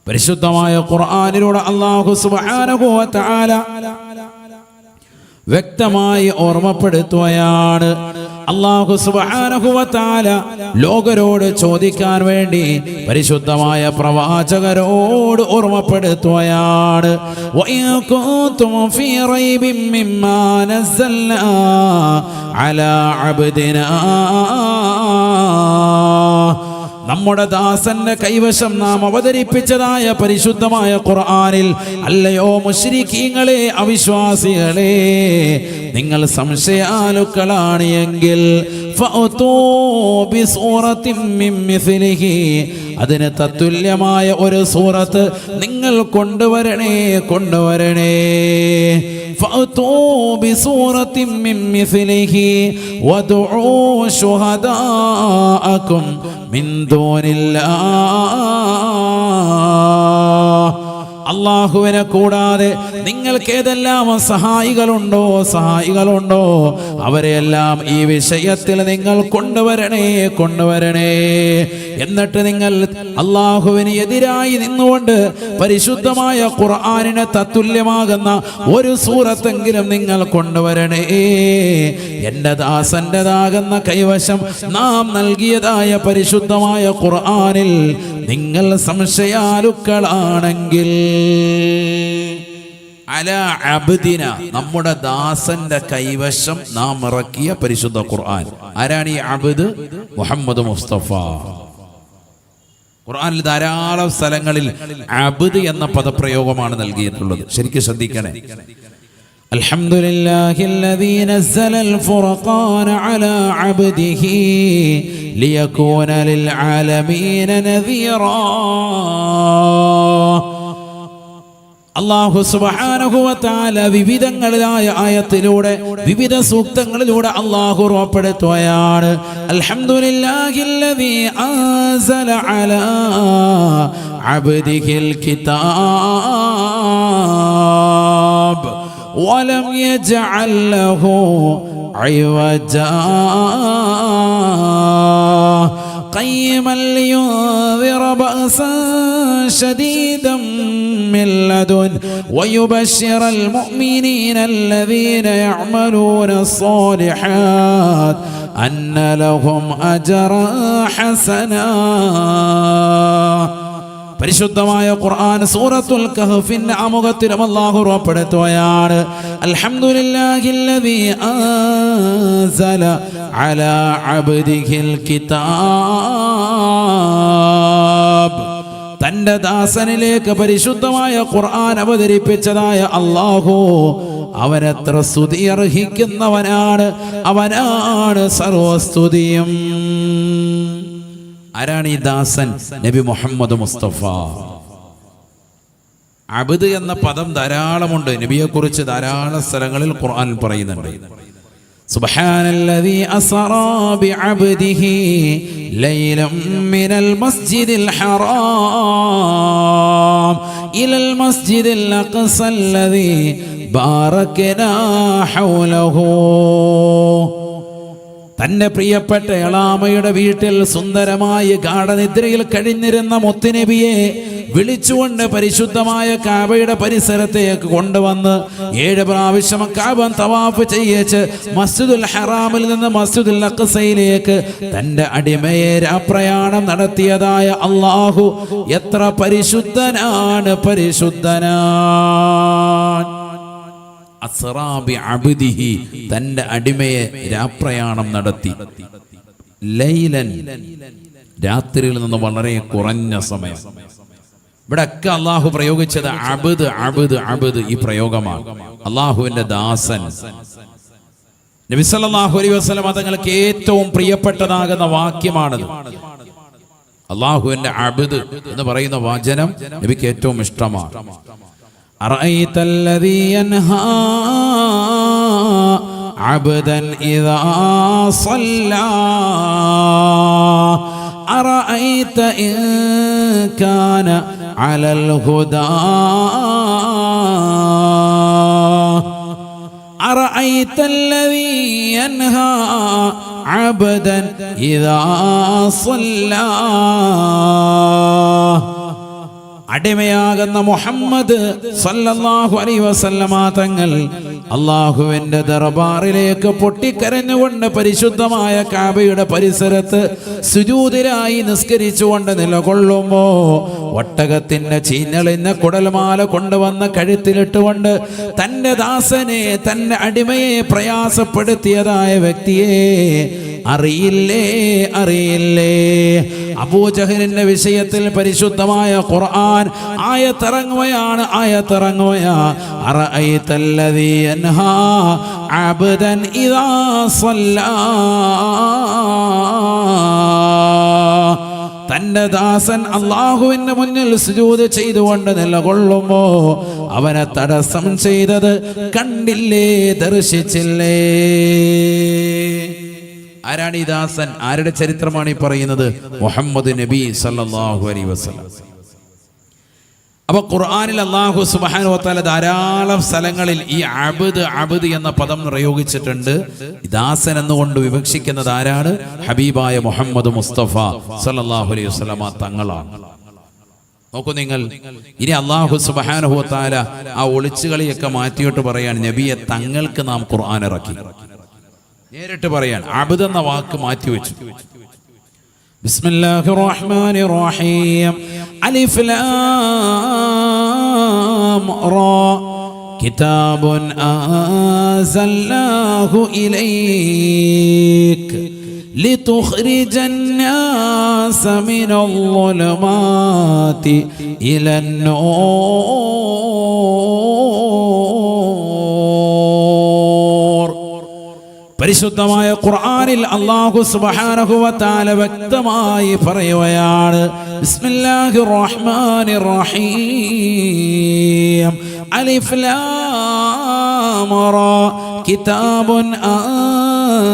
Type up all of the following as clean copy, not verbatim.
പരിശുദ്ധമായ ഖുർആനിലൂടെ അല്ലാഹു സുബ്ഹാനഹു വ തആല വ്യക്തമായി ഓർമ്മപ്പെടുത്തുകയാണ്. അല്ലാഹു സുബ്ഹാനഹു വ തആല ലോകരോട് ചോദിക്കാൻ വേണ്ടി പരിശുദ്ധമായ പ്രവാചകരോട് ഓർമ്മപ്പെടുത്തുകയാണ്. വഇൻ കുൻതും ഫീ റൈബിൻ മിമ്മാ നസ്സൽനാ അലാ അബ്ദിനാ, നമ്മുടെ ദാസന്റെ കൈവശം നാം അവതരിപ്പിച്ചതായ പരിശുദ്ധമായ ഖുർആനിൽ അല്ലയോ മുശ്രിക്കീങ്ങളെ, അവിശ്വാസികളെ, നിങ്ങൾ സംശയാലുക്കളാണ് എങ്കിൽ ഫഅതൂ ബിസൂറത്തിൻ മിൻ മിസ്ലിഹി, അതിന് തത്തുല്യമായ ഒരു സൂറത്ത് നിങ്ങൾ കൊണ്ടുവരണേ. ഫഅതൂ ബിസൂറത്തിൻ മിൻ മിസ്ലിഹി വദഉ ശുഹദാഅകും മിൻ ദൂനില്ലാഹ്. അല്ലാഹുവിനെ കൂടാതെ നിങ്ങൾക്ക് ഏതെല്ലാം സഹായികളുണ്ടോ അവരെയെല്ലാം ഈ വിഷയത്തിൽ നിങ്ങൾ കൊണ്ടുവരണേ. എന്നിട്ട് നിങ്ങൾ അല്ലാഹുവിന് എതിരായി നിന്നുകൊണ്ട് പരിശുദ്ധമായ ഖുർആനിനെ തത്തുല്യമാകുന്ന ഒരു സൂറത്തെങ്കിലും നിങ്ങൾ കൊണ്ടുവരണേ. എൻ്റെ ദാസൻ്റെതാകുന്ന കൈവശം നാം നൽകിയതായ പരിശുദ്ധമായ ഖുർആനിൽ നിങ്ങൾ സംശയാലുക്കളാണെങ്കിൽ അലാ അബ്ദിന, നമ്മുടെ ദാസന്റെ കൈവശം നാം ഇറക്കിയ പരിശുദ്ധ ഖുർആൻ. ആരാണ് ഈ അബ്ദ്? മുഹമ്മദ് മുസ്തഫ. ഖുർആനിൽ ധാരാളം സ്ഥലങ്ങളിൽ അബ്ദ് എന്ന പദപ്രയോഗമാണ് നൽകിയിട്ടുള്ളത്. ശരിക്കും ശ്രദ്ധിക്കണേ. അൽഹംദുലില്ലാഹില്ലദീ നസ്സലൽ ഫുർഖാന അലാ അബ്ദിഹി ലിയകൂന ലിൽ ആലമീന നദീറാ. അല്ലാഹു സുബ്ഹാനഹു വ തആല വിവിധങ്ങളായ ആയത്തിലൂടെ, വിവിധ സൂക്തങ്ങളിലൂടെ അല്ലാഹു ഉറപ്പെടുത്തുകയാണ്. അൽഹംദുലില്ലാഹില്ലദീ അൻസല അലാ അബ്ദിഹിൽ കിതാബ് വലം യജ്അൽ ലഹു ഇവജാ قيما لينذر بأسا شديدا من لدن ويبشر المؤمنين الذين يعملون الصالحات أن لهم أجرا حسنا. പരിശുദ്ധമായ ഖുർആൻ സൂറത്തുൽ കഹ്ഫിന്റെ ആമുഖത്തിലും അല്ലാഹു ഉറപ്പെടുത്തുകയാണ്. അൽഹംദുലില്ലാഹില്ലദീ അൻസല അലാ അബ്ദിഹിൽ കിതാബ്, തന്റെ ദാസനിലേക്ക് പരിശുദ്ധമായ ഖുർആൻ അവതരിപ്പിച്ചതായ അല്ലാഹു അവനെത്ര സ്തുതി അർഹിക്കുന്നവനാണ്. അവനാണ് സർവസ്തുതിയും. ആരാണ് ഈ ദാസൻ? നബി മുഹമ്മദ് മുസ്തഫ. അബ്ദ് എന്ന പദം ധാരാളമുണ്ട്. നബിയെക്കുറിച്ച് ധാരാളം സ്ഥലങ്ങളിൽ ഖുർആൻ പറയുന്നുണ്ട്. സുബ്ഹാനല്ലദീ അസ്റാ ബിഅബ്ദിഹി ലൈലൻ മിനൽ മസ്ജിദിൽ ഹറാം ഇലൽ മസ്ജിദിൽ അഖ്സല്ലദീ ബാറക്നാ ഹൗലഹു. തന്റെ പ്രിയപ്പെട്ട എളാമയുടെ വീട്ടിൽ സുന്ദരമായ ഗാഢനിദ്രയിൽ കഴിഞ്ഞിരുന്ന മുത്തുനബിയെ വിളിച്ചുകൊണ്ട് പരിശുദ്ധമായ കാബയുടെ പരിസരത്തേക്ക് കൊണ്ടുവന്ന് 7 പ്രാവശ്യം കാബ തവാഫ് ചെയ്യിച്ച് മസ്ജിദുൽ ഹറാമിൽ നിന്ന് മസ്ജിദുൽ അഖ്സയിലേക്ക് തന്റെ അടിമയെ രാപ്രയാണം നടത്തിയതായ അല്ലാഹു എത്ര പരിശുദ്ധനാണ്. അസ്റാ ബിഅബ്ദിഹി, തന്റെ അടിമയെ രാപ്രയാണം നടത്തി. ലൈലൻ, രാത്രിയിൽ നിന്ന് വളരെ കുറഞ്ഞ സമയം. ഇവിടെയൊക്കെ അള്ളാഹു പ്രയോഗിച്ചത് അബ്ദ് അബ്ദ് അബ്ദ് ഈ പ്രയോഗമാണ്. അള്ളാഹുവിന്റെ ദാസൻ. നബി സല്ലല്ലാഹു അലൈഹി വസല്ലം തങ്ങൾക്ക് ഏറ്റവും പ്രിയപ്പെട്ടതാകുന്ന വാക്യമാണത്. അള്ളാഹുവിന്റെ അബ്ദ് എന്ന് പറയുന്ന വചനം നബിക്ക് ഏറ്റവും ഇഷ്ടമാണ്. أرأيت الذي ينهى عبدا إذا صلى أرأيت إن كان على الهدى أرأيت الذي ينهى عبدا إذا صلى. അടിമയാകുന്ന മുഹമ്മദ് സല്ലല്ലാഹു അലൈഹി വസല്ലമ തങ്ങൾ അല്ലാഹുവിന്റെ ദർബാറിലേക്ക് പൊട്ടിക്കരഞ്ഞുകൊണ്ട് പരിശുദ്ധമായ കഅബയുടെ പരിസരത്ത് സുജൂദിലായി നിസ്കരിച്ചുകൊണ്ട് നിലകൊള്ളുമ്പോ ഒട്ടകത്തിന്റെ ചീഞ്ഞളിഞ്ഞ കുടൽമാല കൊണ്ടുവന്ന് കഴുത്തിലിട്ടുകൊണ്ട് തന്റെ ദാസനെ, തന്റെ അടിമയെ പ്രയാസപ്പെടുത്തിയതായ വ്യക്തിയെ അറിയില്ലേ? അബൂജഹലിന്റെ വിഷയത്തിൽ പരിശുദ്ധമായ ഖുർആൻ ആയത്തിറങ്ങുകയാണ്. അറഅയ്തല്ലദീ യൻഹാ അബ്ദൻ ഇദാ സ്വല്ലാ. തന്റെ ദാസൻ അല്ലാഹുവിന്റെ മുന്നിൽ സുജൂദ് ചെയ്തുകൊണ്ട് നിലകൊള്ളുമ്പോ അവനെ തടസ്സം ചെയ്തത് കണ്ടില്ലേ, ദർശിച്ചില്ലേ? ആരാണ് ഈ ദാസൻ? ആരുടെ ചരിത്രമാണ് ഈ പറയുന്നത്? മുഹമ്മദ് നബി സല്ലല്ലാഹു അലൈഹി വസല്ലം. അപ്പൊ ഖുർആനിൽ അല്ലാഹു സുബ്ഹാനഹു വ തആല ധാരാളം സ്ഥലങ്ങളിൽ ഈ അബ്ദ് എന്ന പദം പ്രയോഗിച്ചിട്ടുണ്ട്. ദാസൻ എന്നുകൊണ്ട് വിവക്ഷിക്കുന്നത് ആരാണ്? ഹബീബായ മുഹമ്മദ് മുസ്തഫ സല്ലല്ലാഹു അലൈഹി വസല്ലമ തങ്ങളാണ്. നോക്കൂ നിങ്ങൾ, ഇനി അല്ലാഹു സുബ്ഹാനഹു വ തആല ആ ഒളിച്ചുകളിയൊക്കെ മാറ്റിയിട്ട് പറയാൻ, നബിയെ തങ്ങൾക്ക് നാം ഖുർആൻ ഇറക്കി. നേരിട്ട് പറയാൻ അബ്ദ് എന്ന വാക്ക് മാറ്റിവെച്ചു. ബിസ്മില്ലാഹിർ റഹ്മാനിർ റഹീം. അലിഫ് ലാം റാ. കിതാബുൻ അൻസൽനാഹു ഇലൈക ലിതുഖ്രിജൻ നാസ മിനൽ ളുലുമാതി ഇലൻ നൂർ. പരിശുദ്ധമായ ഖുർആനിൽ അല്ലാഹു സുബ്ഹാനഹു വ തആല വ്യക്തമായി പറയുകയാണ്, ബിസ്മില്ലാഹിർ റഹ്മാനിർ റഹീം. അലിഫ് ലാം റാ. കിതാബുൻ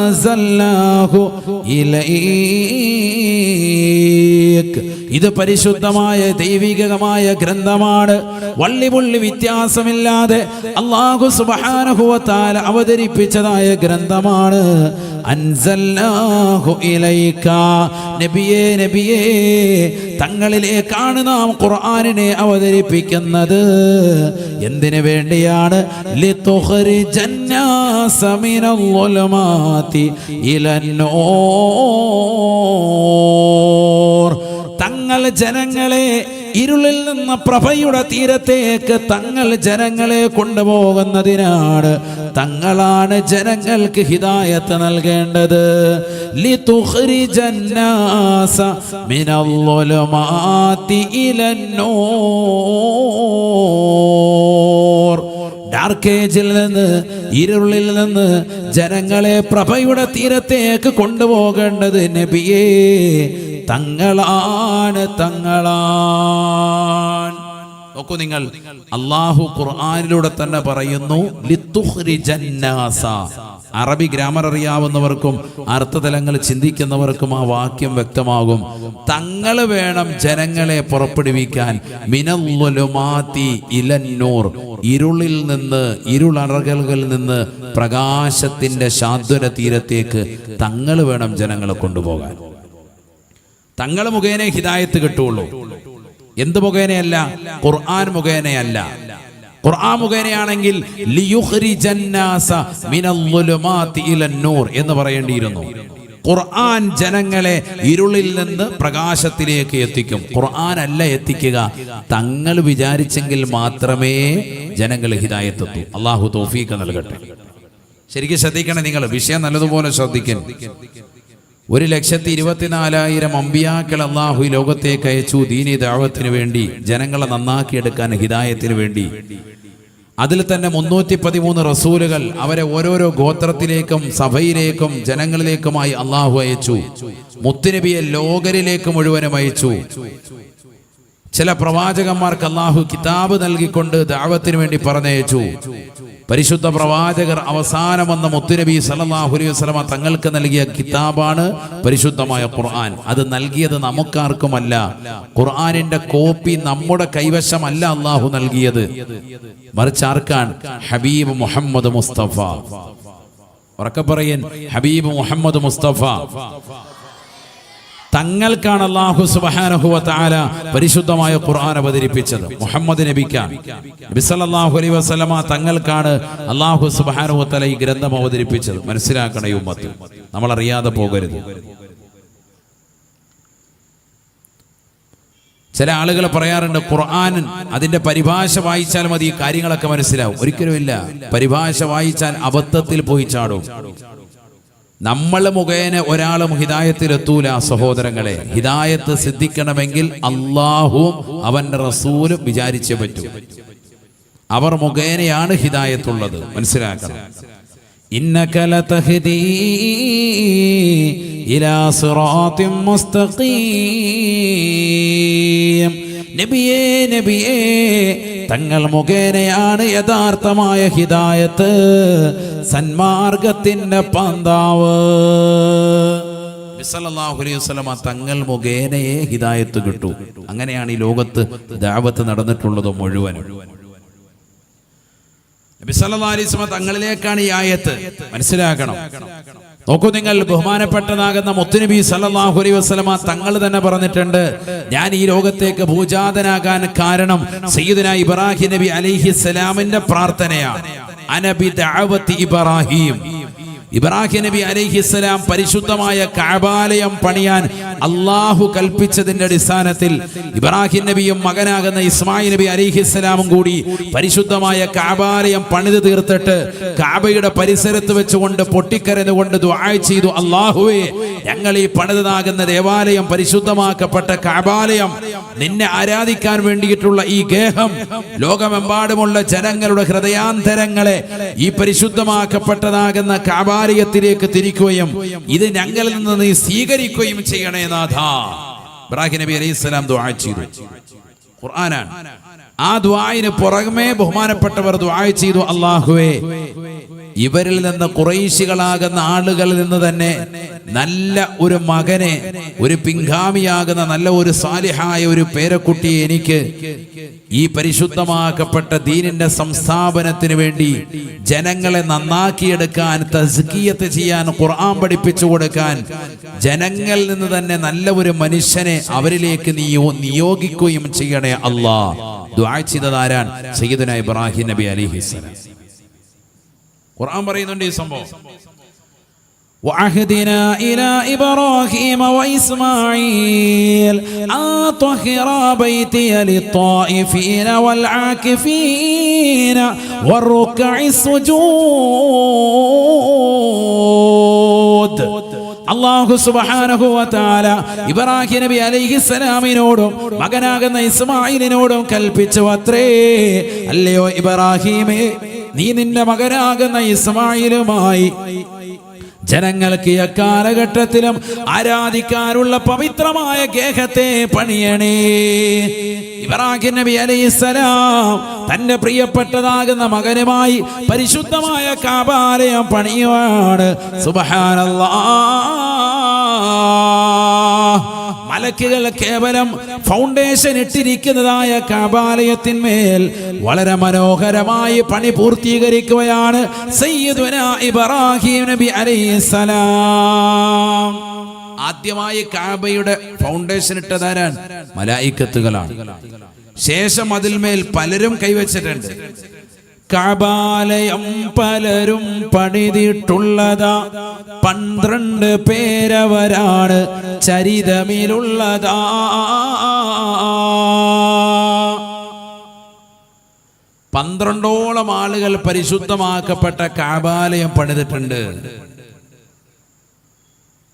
അൻസൽനാഹു ഇലൈക. ഇത് പരിശുദ്ധമായ ദൈവികമായ ഗ്രന്ഥമാണ്. വള്ളിപുള്ളി വ്യത്യാസമില്ലാതെ അല്ലാഹു സുബ്ഹാനഹു വ തആല അവതരിപ്പിച്ചതായ ഗ്രന്ഥമാണ്. അൻസൽനാഹു ഇലൈക. നബിയേ തങ്ങളിലേക്കാണ് നാം ഖുർആനിനെ അവതരിപ്പിക്കുന്നത്. എന്തിനു വേണ്ടിയാണ്? ലിതുഖ്രിജൻ നാസ മിനൽ ളുലുമാതി ഇലൻ നൂർ. തങ്ങൾ ജനങ്ങളെ ഇരുളിൽ നിന്ന് പ്രഭയുടെ തീരത്തേക്ക് തങ്ങൾ ജനങ്ങളെ കൊണ്ടുപോകുന്നതിനാണ്. തങ്ങളാണ് ജനങ്ങൾക്ക് ഹിദായത്ത് നൽകേണ്ടത്. ലിതുഖ്രിജൻ നാസ മിനൽ ളുലുമാതി ഇലൻ നൂർ. ഡാർക്ക് ഏജിൽ നിന്ന്, ഇരുളിൽ നിന്ന് ജനങ്ങളെ പ്രഭയുടെ തീരത്തേക്ക് കൊണ്ടുപോകേണ്ടത് നബിയേ തങ്ങളാണ്. നോക്കൂ നിങ്ങൾ, അല്ലാഹു ഖുർആനിലൂടെ തന്നെ പറയുന്നു ലിതുഖ്രിജൻ നാസ. അറബി ഗ്രാമർ അറിയാവുന്നവർക്കും അർത്ഥതലങ്ങൾ ചിന്തിക്കുന്നവർക്കും ആ വാക്യം വ്യക്തമാകും. തങ്ങൾ വേണം ജനങ്ങളെ പുറപ്പെടുവിക്കാൻ. മിനൽ ളുലുമാതി ഇലൻ നൂർ. ഇരുളിൽ നിന്ന്, ഇരുളറകളിൽ നിന്ന് പ്രകാശത്തിന്റെ ശാദ്വര തീരത്തേക്ക് തങ്ങൾ വേണം ജനങ്ങളെ കൊണ്ടുപോകാൻ. തങ്ങൾ മുഖേന ഹിദായത്ത് കിട്ടുള്ളൂ. എന്ത് മുഖേനയല്ല? ഖുർആൻ മുഖേനയല്ല. ഖുർആൻ മുഖേനയാണെങ്കിൽ ലിയുഖ്രിജൻ നാസ മിനൽ ളുലുമാതി ഇലൻ നൂർ എന്ന് പറയേണ്ടിയിരുന്നു. ഖുർആൻ ജനങ്ങളെ ഇരുളിൽ നിന്ന് പ്രകാശത്തിലേക്ക് എത്തിക്കും. ഖുർആൻ അല്ല എത്തിക്കുക. തങ്ങൾ വിചാരിച്ചെങ്കിൽ മാത്രമേ ജനങ്ങൾ ഹിദായത്ത് എത്തൂ. അല്ലാഹു തൗഫീഖ് നൽകട്ടെ. ശരിക്കും ശ്രദ്ധിക്കണം നിങ്ങൾ, വിഷയം നല്ലതുപോലെ ശ്രദ്ധിക്കണം. 1,24,000 അമ്പിയാക്കൾ അല്ലാഹു ലോകത്തേക്ക് അയച്ചു ദീനി ദഅവത്തിന് വേണ്ടി, ജനങ്ങളെ നന്നാക്കിയെടുക്കാൻ, ഹിദായത്തിന് വേണ്ടി. അതിൽ തന്നെ 313 റസൂലുകൾ, അവരെ ഓരോരോ ഗോത്രത്തിലേക്കും സഭയിലേക്കും ജനങ്ങളിലേക്കുമായി അല്ലാഹു അയച്ചു. മുത്തുനബിയെ ലോകരിലേക്ക് മുഴുവനും അയച്ചു. ചില പ്രവാചകന്മാർക്ക് അല്ലാഹു കിതാബ് നൽകിക്കൊണ്ട് ദഅവത്തിന് വേണ്ടി പറഞ്ഞയച്ചു. പരിശുദ്ധ പ്രവാചകർ അവസാനം വന്ന മുത്തുനബി സല്ലല്ലാഹു അലൈഹി വസല്ലമ തങ്ങൾക്ക് നൽകിയ കിതാബാണ് പരിശുദ്ധമായ ഖുർആൻ. അത് നൽകിയത് നമുക്കാർക്കുമല്ല. ഖുർആനിന്റെ കോപ്പി നമ്മുടെ കൈവശമല്ല അല്ലാഹു നൽകിയത്, മറിച്ച് ആർക്കാണ്? ഹബീബ് മുഹമ്മദ് മുസ്തഫ. ഉറക്കെ പറയൻ, ഹബീബ് മുഹമ്മദ് മുസ്തഫ. തങ്ങൾക്കാണ് അല്ലാഹു സുബ്ഹാനഹു വ തആല പരിശുദ്ധമായ ഖുർആൻ അവതരിപ്പിച്ചത്. മുഹമ്മദ് നബിക്കാണ്, നബി സല്ലല്ലാഹു അലൈഹി വസല്ലമ തങ്ങൾക്കാണ് അല്ലാഹു സുബ്ഹാനഹു വ തആല ഈ ഗ്രന്ഥം അവതരിപ്പിച്ചത്. മനസ്സിലാക്കണ ഈ ഉമ്മത്ത്, നമ്മൾ അറിയാതെ പോകരുത്. ചില ആളുകൾ പറയാറുണ്ട് ഖുർആൻ അതിന്റെ പരിഭാഷ വായിച്ചാൽ മതി കാര്യങ്ങളൊക്കെ മനസ്സിലാവും. ഒരിക്കലുമില്ല. പരിഭാഷ വായിച്ചാൽ അബദ്ധത്തിൽ പോയി ചാടും. നമ്മൾ മുഖേന ഒരാളും ഹിദായത്തിലെത്തൂല സഹോദരങ്ങളെ. ഹിദായത്ത് സിദ്ധിക്കണമെങ്കിൽ അല്ലാഹുവും അവന്റെ റസൂലും വിചാരിച്ചേ പറ്റൂ. അവർ മുഖേനയാണ് ഹിദായത്തുള്ളത്. മനസ്സിലാക്കണം. ഇന്നക ലതഹ്ദീ ഇലാ സിറാത്തിൻ മുസ്തഖീം. നബിയേ നബിയേ, തങ്ങൾ മുഖേനയാണ് യഥാർത്ഥമായ ഹിദായത്ത്, സന്മാർഗത്തിന്റെ പന്താവ്. നബി സല്ലല്ലാഹു അലൈഹി വസല്ലമ തങ്ങൾ മുഖേനയെ ഹിദായത്ത് കിട്ടൂ. അങ്ങനെയാണ് ഈ ലോകത്ത് ദഅവത്ത് നടന്നിട്ടുള്ളത് മുഴുവനും. നബി സല്ലല്ലാഹു അലൈഹി വസല്ലമ തങ്ങളിലേക്കാണ് ഈ ആയത്ത്. മനസ്സിലാക്കണം. നോക്കൂ നിങ്ങൾ, ബഹുമാനപ്പെട്ടതാകുന്ന മുത്തുനബി സല്ലല്ലാഹു അലൈഹി വസല്ലമ തങ്ങൾ തന്നെ പറഞ്ഞിട്ടുണ്ട്, ഞാൻ ഈ ലോകത്തേക്ക് ഭൂജാതനാകാൻ കാരണം സയ്യിദുനാ ഇബ്രാഹിം നബി അലൈഹിസ്സലാമിന്റെ പ്രാർത്ഥനയാണ്. അനബി ദഅവത്തി ഇബ്രാഹിം. ഇബ്രാഹിം നബി അലൈഹിസ്സലാം പരിശുദ്ധമായ കഅബാലയം പണിയാൻ അല്ലാഹു കൽപ്പിച്ചതിന്റെ അടിസ്ഥാനത്തിൽ ഇബ്രാഹിം നബിയും മകനാകുന്ന ഇസ്മായിൽ നബി അലൈഹിസ്സലാമും കൂടി പരിശുദ്ധമായ കഅബാലയം പണിത് തീർത്തിട്ട് കഅബയുടെ പരിസരത്ത് വെച്ചുകൊണ്ട് പൊട്ടിക്കരഞ്ഞുകൊണ്ട് ദുആ ചെയ്തു, അല്ലാഹുവേ, ഞങ്ങൾ ഈ പണിതാകുന്ന ദേവാലയം, പരിശുദ്ധമാക്കപ്പെട്ട കഅബാലയം, നിന്നെ ആരാധിക്കാൻ വേണ്ടിയിട്ടുള്ള ഈ ഗേഹം ലോകമെമ്പാടുമുള്ള ജനങ്ങളുടെ ഹൃദയാന്തരങ്ങളെ ഈ പരിശുദ്ധമാക്കപ്പെട്ടതാകുന്ന കഅബാലയത്തിലേക്ക് തിരിക്കുകയും ഇത് ഞങ്ങളിൽ നിന്ന് നീ സ്വീകരിക്കുകയും ചെയ്യണേ നാഥ. ഇബ്രാഹിം നബി അലൈഹിസ്സലാം ദുആ ചെയ്തു. ഖുർആനാണ്. ആ ദുആയിന് പുറമേ ബഹുമാനപ്പെട്ടവർ ദുആ ചെയ്തു, അല്ലാഹുവേ, ഇവരിൽ നിന്ന് ഖുറൈശികളാകുന്ന ആളുകളിൽ നിന്ന് തന്നെ നല്ല ഒരു മകനെ, ഒരു പിൻഗാമിയാകുന്ന നല്ല ഒരു സാലിഹായ ഒരു പേരക്കുട്ടിയെ എനിക്ക് ഈ പരിശുദ്ധമാക്കപ്പെട്ട ദീനിന്റെ സംസ്ഥാപനത്തിന് വേണ്ടി ജനങ്ങളെ നന്നാക്കിയെടുക്കാൻ, തസ്കിയത്ത് ചെയ്യാൻ, ഖുർആൻ പഠിപ്പിച്ചു കൊടുക്കാൻ ജനങ്ങളിൽ നിന്ന് തന്നെ നല്ല ഒരു മനുഷ്യനെ അവരിലേക്ക് നിയോഗിക്കുകയും ചെയ്യണേ അല്ലാഹ്. ദുആ ചെയ്തതാരാൻ? സയ്യിദുനാ ഇബ്രാഹിം നബി അലൈഹിസ്സലാം. ഖുർആൻ പറയുന്നുണ്ട് ഈ സംഭവം. وعهدنا إلى إبراهيم وإسماعيل أن طهرا بيتي للطائفين والعاكفين والركع السجود. അല്ലാഹു സുബ്ഹാനഹു വ തആല ഇബ്രാഹിം നബി അലൈഹിസ്സലാമിനോടും മകനാകുന്ന ഇസ്മായിലിനോടും കൽപ്പിച്ചു അത്രേ, അല്ലയോ ഇബ്രാഹീമേ, നീ നിന്റെ മകനാകുന്ന ഇസ്മായിലുമായി ജനങ്ങൾക്ക് എക്കാലഘട്ടത്തിലും ആരാധിക്കാനുള്ള പവിത്രമായ ഗേഹത്തെ പണിയണേ. ഇബ്രാഹിം നബി അലൈഹിസ്സലാം തന്റെ പ്രിയപ്പെട്ടതാകുന്ന മകനുമായി പരിശുദ്ധമായ കഅബാലയം പണിയുവാണ്. സുബ്ഹാനല്ലാഹ്. മലക്കുകൾ കേവലം ഫൗണ്ടേഷൻ ഇട്ടിരിക്കുന്നതായ കഅബാലയത്തിന്മേൽ വളരെ മനോഹരമായി പണി പൂർത്തീകരിക്കുകയാണ് സയ്യിദുനാ ഇബ്രാഹിം നബി അലൈഹിസ്സലാം. ആദ്യമായി കഅബയുടെ ഫൗണ്ടേഷൻ ഇട്ടതാരാണ്? മലായിക്കത്തുകളാണ്. ശേഷം അതിന്മേൽ പലരും കൈവച്ചിട്ടുണ്ട്. കഅബാലയം പലരും പണിതിട്ടുള്ളതാ, 12 പേരവരാണ് ചരിതമിലുള്ളതാ. 12ഓളം ആളുകൾ പരിശുദ്ധമാക്കപ്പെട്ട കഅബാലയം പണിതിട്ടുണ്ട്.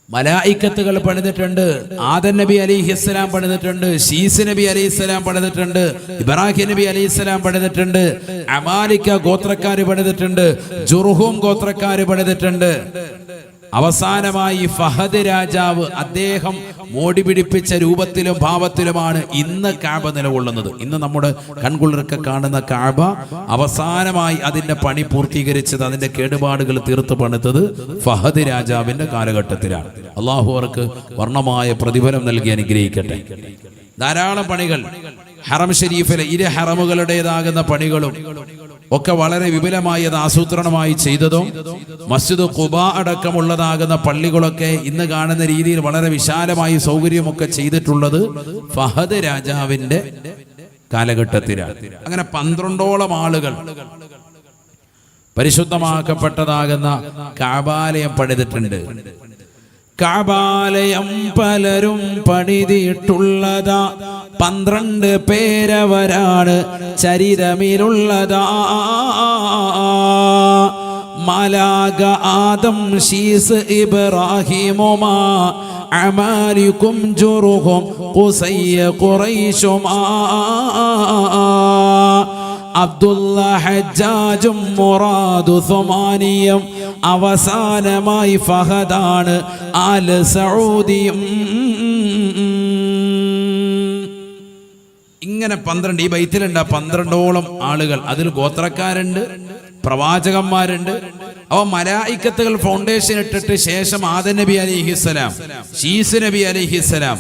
മലായിക്കത്തുകൾ പണിതിട്ടുണ്ട്. ആദം നബി അലൈഹിസ്സലാം പണിതിട്ടുണ്ട്. ശീസ് നബി അലൈഹിസ്സലാം പണിതിട്ടുണ്ട്. ഇബ്രാഹിം നബി അലൈഹിസ്സലാം പണിതിട്ടുണ്ട്. അമാലിക്ക ഗോത്രക്കാര് പണിതിട്ടുണ്ട്. ജുർഹും ഗോത്രക്കാര് പണിതിട്ടുണ്ട്. അവസാനമായി ഫഹദ് രാജാവ്, അദ്ദേഹം മോടി പിടിപ്പിച്ച രൂപത്തിലും ഭാവത്തിലുമാണ് ഇന്ന് കഅബ നിലകൊള്ളുന്നത്. ഇന്ന് നമ്മുടെ കൺകുളിർക്കെ കാണുന്ന കഅബ അവസാനമായി അതിന്റെ പണി പൂർത്തീകരിച്ചത്, അതിന്റെ കേടുപാടുകൾ തീർത്ത് പണിതത് ഫഹദ് രാജാവിന്റെ കാലഘട്ടത്തിലാണ്. അല്ലാഹു അവർക്ക് വർണ്ണമായ പ്രതിഫലം നൽകി അനുഗ്രഹിക്കട്ടെ. ധാരാളം പണികൾ ഹറം ഷരീഫിലെ ഇരു ഹറമുകളുടേതാകുന്ന പണികളും ഒക്കെ വളരെ വിപുലമായി അത് ആസൂത്രണമായി ചെയ്തതും മസ്ജിദ് ഖുബാ അടക്കമുള്ളതാകുന്ന പള്ളികളൊക്കെ ഇന്ന് കാണുന്ന രീതിയിൽ വളരെ വിശാലമായി സൗകര്യമൊക്കെ ചെയ്തിട്ടുള്ളത് ഫഹദ് രാജാവിന്റെ കാലഘട്ടത്തിലാണ്. അങ്ങനെ 12ഓളം ആളുകൾ പരിശുദ്ധമാക്കപ്പെട്ടതാകുന്ന കഅബാലയം പണിതിട്ടുണ്ട്. കഅബാലയം പലരും പണിതിട്ടുള്ളതാ, 12 പേരവരാണ് ചരിതമിലുള്ളതാ. മലാക ആദം ശീസ് ഇബ്രാഹിമുമാ അമാലിക്കും ജുറുഹും ഖുസയ്യ ഖുറൈശുമാ അബ്ദുല്ല ഹജ്ജാജും മുറാദു സുമാനിയും അവസാനമായി ഫഹദാണ് ആൽ സഊദിയും. ഇങ്ങനെ 12 ഈ ബൈത്തിലുണ്ട് 12ഓളം ആളുകൾ. അതിൽ ഗോത്രക്കാരുണ്ട്, പ്രവാചകന്മാരുണ്ട്. അവ മലായിക്കത്തുകൾ ഫൗണ്ടേഷൻ ഇട്ടിട്ട് ശേഷം ആദം നബി അലൈഹിസ്സലാം, ശീസ് നബി അലൈഹിസ്സലാം,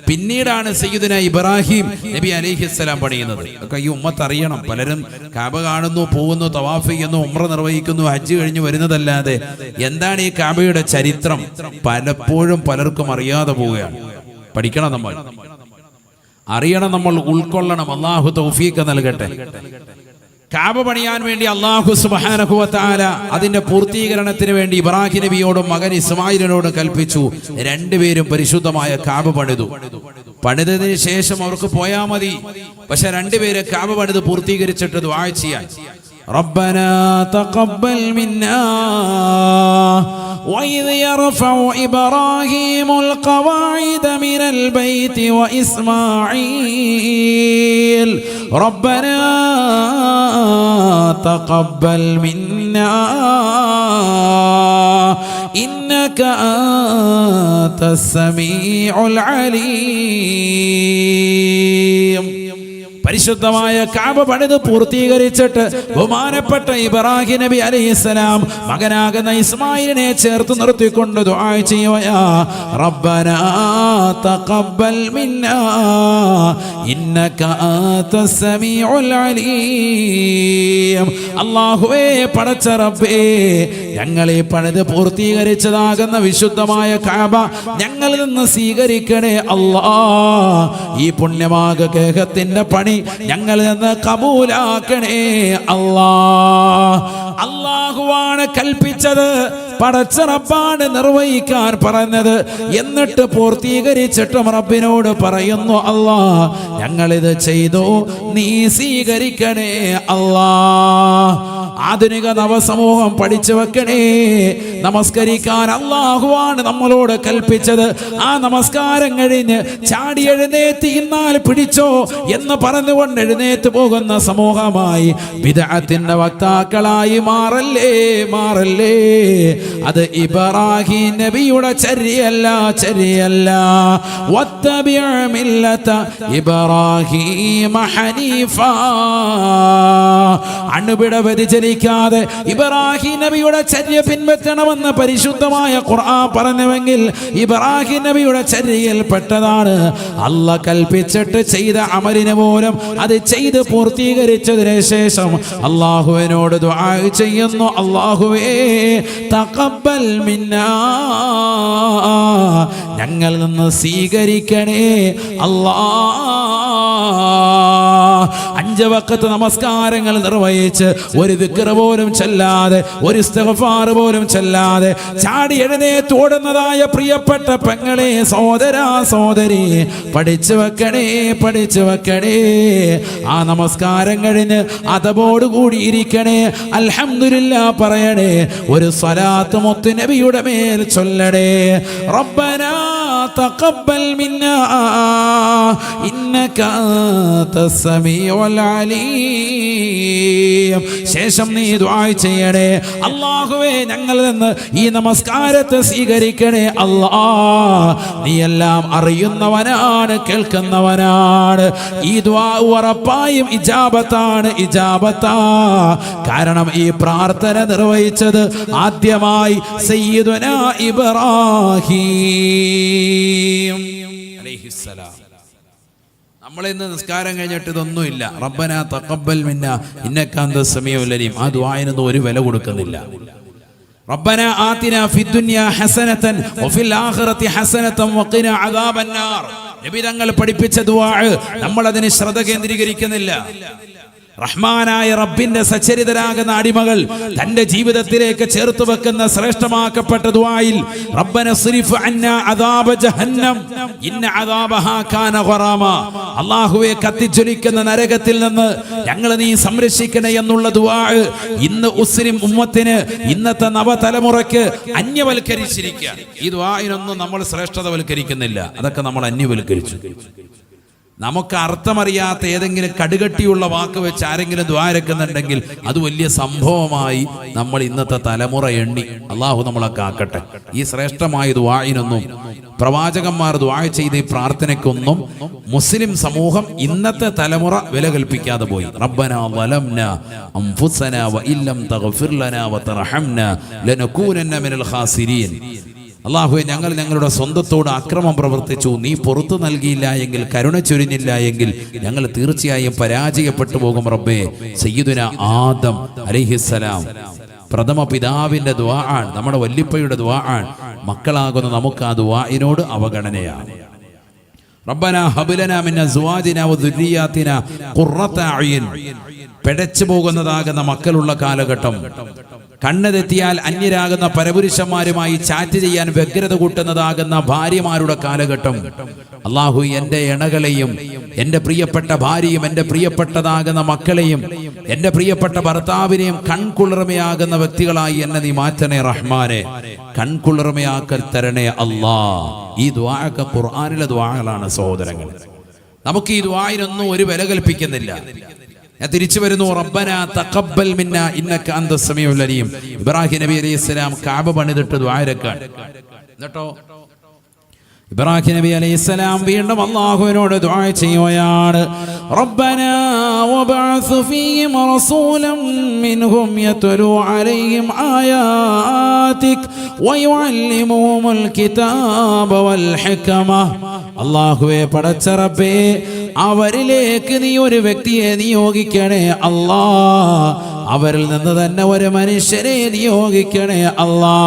പിന്നീടാണ് സയ്യിദുന ഇബ്രാഹിം നബി അലൈഹിസ്സലാം പണിയുന്നത്. ഒക്കെ ഈ ഉമ്മത്ത് അറിയണം. പലരും കഅബ കാണുന്നു, പോകുന്നു, തവാഫ് ചെയ്യുന്നു, ഉംറ നിർവഹിക്കുന്നു, ഹജ്ജ് കഴിഞ്ഞ് വരുന്നതല്ലാതെ എന്താണ് ഈ കഅബയുടെ ചരിത്രം പലപ്പോഴും പലർക്കും അറിയാതെ പോവുകയാണ്. പഠിക്കണം, നമ്മൾ അറിയണം, നമ്മൾ ഉൾക്കൊള്ളണം. അല്ലാഹു തൗഫീഖ് നൽകട്ടെ. കഅബ പണിയാൻ വേണ്ടി അല്ലാഹു സുബ്ഹാനഹു വ തആല അതിന്റെ പൂർത്തീകരണത്തിന് വേണ്ടി ഇബ്രാഹിം നബിയോടും മകൻ ഇസ്മായിലിനോടും കൽപ്പിച്ചു. രണ്ടുപേരും പരിശുദ്ധമായ കഅബ പണിതു. പണിതതിന് ശേഷം അവർക്ക് പോയാൽ മതി. പക്ഷെ രണ്ടുപേര് കഅബ പണിത് പൂർത്തീകരിച്ചിട്ട് ദുആ ചെയ്യാൻ. റബ്ബനാ തഖബ്ബൽ മിന്നാ وإذ يرفع إبراهيم القواعد من البيت وإسماعيل ربنا تقبل منا إنك أنت السميع العليم. പരിശുദ്ധമായ കഅബ പണിത് പൂർത്തീകരിച്ചിട്ട് ബഹുമാനപ്പെട്ട ഇബ്രാഹിം നബി അലൈഹിസ്സലാം മകനാകുന്ന ഇസ്മായിലിനെ ചേർത്ത് നിർത്തിക്കൊണ്ട് ദുആ ചെയ്യുകയാ. റബ്ബനാ തഖബ്ബൽ മിന്നാ ഇന്നക അൻതസ് സമീഉൽ അലീം. അല്ലാഹുവേ, പടച്ച റബ്ബേ, ഞങ്ങളെ പണിത് പൂർത്തീകരിച്ചതാകുന്ന വിശുദ്ധമായ കഅബ ഞങ്ങളിൽ നിന്ന് സ്വീകരിക്കണേ അല്ലാഹ്. ഈ പുണ്യമാകത്തിന്റെ പണി ഞങ്ങളിൽ നിന്ന് കബൂലാക്കണേ അല്ലാഹ്. അല്ലാഹുവാണ് കൽപ്പിച്ചത്, പടച്ച റബ്ബാണ് നിർവഹിക്കാൻ പറഞ്ഞത്. എന്നിട്ട് പൂർത്തീകരിച്ചിട്ടും റബ്ബിനോട് പറയുന്നു, അല്ലാഹ് ഞങ്ങളിത് ചെയ്തു, നീ സ്വീകരിക്കണേ അല്ലാഹ്. ആധുനിക നവസമൂഹം പഠിച്ചു വെക്കണേ, നമസ്കരിക്കാൻ അല്ലാഹുവാണ് നമ്മളോട് കൽപ്പിച്ചത്. ആ നമസ്കാരം കഴിഞ്ഞ് ചാടി എഴുന്നേറ്റ് ഇന്നാൽ പിടിച്ചോ എന്ന് പറഞ്ഞുകൊണ്ട് എഴുന്നേറ്റ് പോകുന്ന സമൂഹമായി ബിദ്അത്തിന്റെ വക്താക്കളായി മാറല്ലേ, മാറല്ലേ. അത് ഇബ്രാഹിം നബിയുടെ ചര്യല്ല, ചര്യല്ല. വത്തബിഅ മില്ലത ഇബ്രാഹിം ഹനീഫ. അണുപിട വ്യതിചലിക്കാതെ ഇബ്രാഹിം നബിയുടെ ചര്യ പിൻപറ്റണമെന്ന് പരിശുദ്ധമായ ഖുർആൻ പറഞ്ഞുവെങ്കിൽ ഇബ്രാഹിം നബിയുടെ ചര്യയിൽ പെട്ടതാണ്. അല്ലാഹ് കൽപ്പിച്ചിട്ട് ചെയ്ത അമലിന് പോലും അത് ചെയ്ത് പൂർത്തീകരിച്ചതിന് ശേഷം അല്ലാഹുവിനോട് ദുആ ചെയ്യുന്നു, അല്ലാഹുവേ തഖബ്ബൽ മിന്നാ, ഞങ്ങളിൽ നിന്ന് സ്വീകരിക്കണേ അല്ലാഹ്. 5 വഖത്ത് നമസ്കാരങ്ങൾ നിർവഹിച്ച് ഒരു ദിക്ർ പോലും ചൊല്ലാതെ, ഒരു ഇസ്തിഗ്ഫാർ പോലും ചൊല്ലാതെ ചാടി എഴുന്നേറ്റ് ഓടുന്നതായ പ്രിയപ്പെട്ട പെങ്ങളെ, സഹോദരാ സഹോദരി, പഠിച്ചു വെക്കണേ, പഠിച്ചു വെക്കണേ. ആ നമസ്കാരം കഴിഞ്ഞ് അതബോട് കൂടി ഇരിക്കണേ, അൽഹംദുലില്ലാഹ് പറയണേ, ഒരു സ്വലാത്ത് മുത്ത് നബിയുടെ മേൽ ചൊല്ലണേ. റബ്ബനാ തഖബ്ബൽ മിന്നാ ഇന്നക അൻതസ് സമീഉൽ അലീം. ശേഷം നീ ദുആ ചെയ്യണേ, അല്ലാഹുവേ ഞങ്ങളിൽ നിന്ന് ഈ നമസ്കാരത്തെ സ്വീകരിക്കണേ അല്ലാഹ്. നീ എല്ലാം അറിയുന്നവനാണ്, കേൾക്കുന്നവനാണ്. ഈ ദുആ ഉറപ്പായും ഇജാബത്താണ്, ഇജാബത്താ. കാരണം ഈ പ്രാർത്ഥന നിർവഹിച്ചത് ആദ്യമായി സയ്യിദുനാ ഇബ്രാഹിം അലൈഹിസ്സലാം. നമ്മളിന്ന് നിസ്കാരം കഴിഞ്ഞിട്ട് ഇതൊന്നുമില്ല. റബ്ബനാ തഖബ്ബൽ മിന്നാ ഇന്നക അന്തസ് സമീഉൽ അലീം. ആ ദുആയിനൊന്നും ഒരു വില കൊടുക്കുന്നില്ല. റബ്ബനാ ആതിനാ ഫിദ്ദുനിയാ ഹസനതൻ വഫിൽ ആഖിറതി ഹസനതൻ വഖിനാ അദാബന്നാർ. നബി തങ്ങൾ പഠിപ്പിച്ച ദുആ നമ്മൾ അതിന് ശ്രദ്ധ കേന്ദ്രീകരിക്കുന്നില്ല. റഹ്മാനായ റബ്ബിന്റെ സച്ചരിതരാകുന്ന അടിമകൾ തന്റെ ജീവിതത്തിലേക്ക് ചേർത്ത് വെക്കുന്ന ശ്രേഷ്ഠമാക്കപ്പെട്ട ദുആയിൽ റബ്ബന സ്രിഫ് അന്നാ അദാബ ജഹന്നം ഇന്ന അദാബഹാ കാന ഗറാമ. അല്ലാഹുവേ, കത്തിജ്വലിക്കുന്ന നരകത്തിൽ നിന്ന് ഞങ്ങളെ നീ സംരക്ഷിക്കണേ എന്നുള്ള ദുആ ഇന്ന് മുസ്ലിം ഉമ്മത്തിന്, ഇന്നത്തെ നവതലമുറയ്ക്ക് അന്യവൽക്കരിച്ചിരിക്കുക. ഈ ദുആയിനൊന്നും നമ്മൾ ശ്രേഷ്ഠതവൽക്കരിക്കുന്നില്ല. അതൊക്കെ നമ്മൾ അന്യവൽക്കരിച്ചു. നമുക്ക് അർത്ഥമറിയാത്ത ഏതെങ്കിലും കടുകട്ടിയുള്ള വാക്ക് വെച്ച് ആരെങ്കിലും ദ്വാരക്കുന്നുണ്ടെങ്കിൽ അത് വലിയ സംഭവമായി നമ്മൾ ഇന്നത്തെ തലമുറ എണ്ണി. അള്ളാഹു നമ്മളെ കാക്കട്ടെ. ഈ ശ്രേഷ്ഠമായ ദുആഇനൊന്നും പ്രവാചകന്മാർ ദുആ ചെയ്ത ഈ പ്രാർത്ഥനയ്ക്കൊന്നും മുസ്ലിം സമൂഹം ഇന്നത്തെ തലമുറ വില കൽപ്പിക്കാതെ പോയി. റബ്ബനാ വലംനാ അൻഫുസനാ വഇല്ലം തഗ്ഫിർ ലനാ വതർഹംനാ ലനകൂനന്ന മിനൽ ഖാസിരീൻ. അല്ലാഹുവേ, ഞങ്ങൾ ഞങ്ങളുടെ സ്വന്തത്തോട് അക്രമം പ്രവർത്തിച്ചു, നീ പുറത്തു നൽകിയില്ല എങ്കിൽ, കരുണ ചൊരിഞ്ഞില്ല എങ്കിൽ ഞങ്ങൾ തീർച്ചയായും പരാജയപ്പെട്ടു പോകും റബ്ബേ. സയ്യിദുനാ ആദം അലൈഹിസ്സലാം പ്രഥമ പിതാവിന്റെ ദുആ ആണ്, നമ്മുടെ വല്ലിപ്പയുടെ ദുആ ആണ്. മക്കളാകുന്ന നമുക്ക് ആ ദുആഇനോട് അവഗണനയാണ്. റബ്ബനാ ഹബ് ലനാ മിൻ അസ്വാജിനാ വദുരിയാതിനാ ഖുർറത അയ്യിൻ. പെടച്ചു പോകുന്നതാകുന്ന മക്കളുള്ള കാലഘട്ടം, കണ്ണ് തെറ്റിയാൽ അന്യരാകുന്ന പരപുരുഷന്മാരുമായി ചാറ്റ് ചെയ്യാൻ വ്യഗ്രത കൂട്ടുന്നതാകുന്ന ഭാര്യമാരുടെ കാലഘട്ടം. അല്ലാഹു, എൻ്റെ ഇണകളെയും എൻ്റെ പ്രിയപ്പെട്ട ഭാര്യയും എൻ്റെ പ്രിയപ്പെട്ടതാകുന്ന മക്കളെയും എൻ്റെ പ്രിയപ്പെട്ട ഭർത്താവിനെയും കൺകുളിർമയാകുന്ന വ്യക്തികളായി എന്നെ നീ മാറ്റണേ റഹ്മാനെ. കൺകുളിർമയാക്കൽ തരണേ അല്ലാ. ഈ ദുആഅൊക്കെ ഖുർആനിലെ ദുആകളാണ് സഹോദരങ്ങൾ. നമുക്ക് ഈ ദുആഇനൊന്നും ഒരു വില കൽപ്പിക്കുന്നില്ല. ഞാൻ തിരിച്ചു വരുന്നു. റബ്ബനാ തഖബ്ബൽ മിന്നാ ഇന്നക അന്തസ് സമീഉൽ അലീം. ഇബ്രാഹിം നബി അലൈഹിസ്സലാം കഅബ പണിതിട്ട് ദുആയിരക്കാൻ. എന്നിട്ടോ ഇബ്രാഹിം നബി അലൈഹിസ്സലാം വീണ്ടും അല്ലാഹുവിനോട് ദുആ ചെയ്യുകയാണ്. റബ്ബനാ വബഅസ് ഫീഹിം റസൂലൻ മിൻഹും യത്ലൂ അലൈഹിം ആയാതിക് വയുഅല്ലിമുഹുൽ കിതാബ വൽ ഹിക്മ. അല്ലാഹുവേ, പടച്ച റബ്ബേ, അവരിലേക്ക് നീ ഒരു വ്യക്തിയെ നിയോഗിക്കണേ അല്ലാ. അവരിൽ നിന്ന് തന്നെ ഒരു മനുഷ്യനെ നിയോഗിക്കണേ അല്ലാ.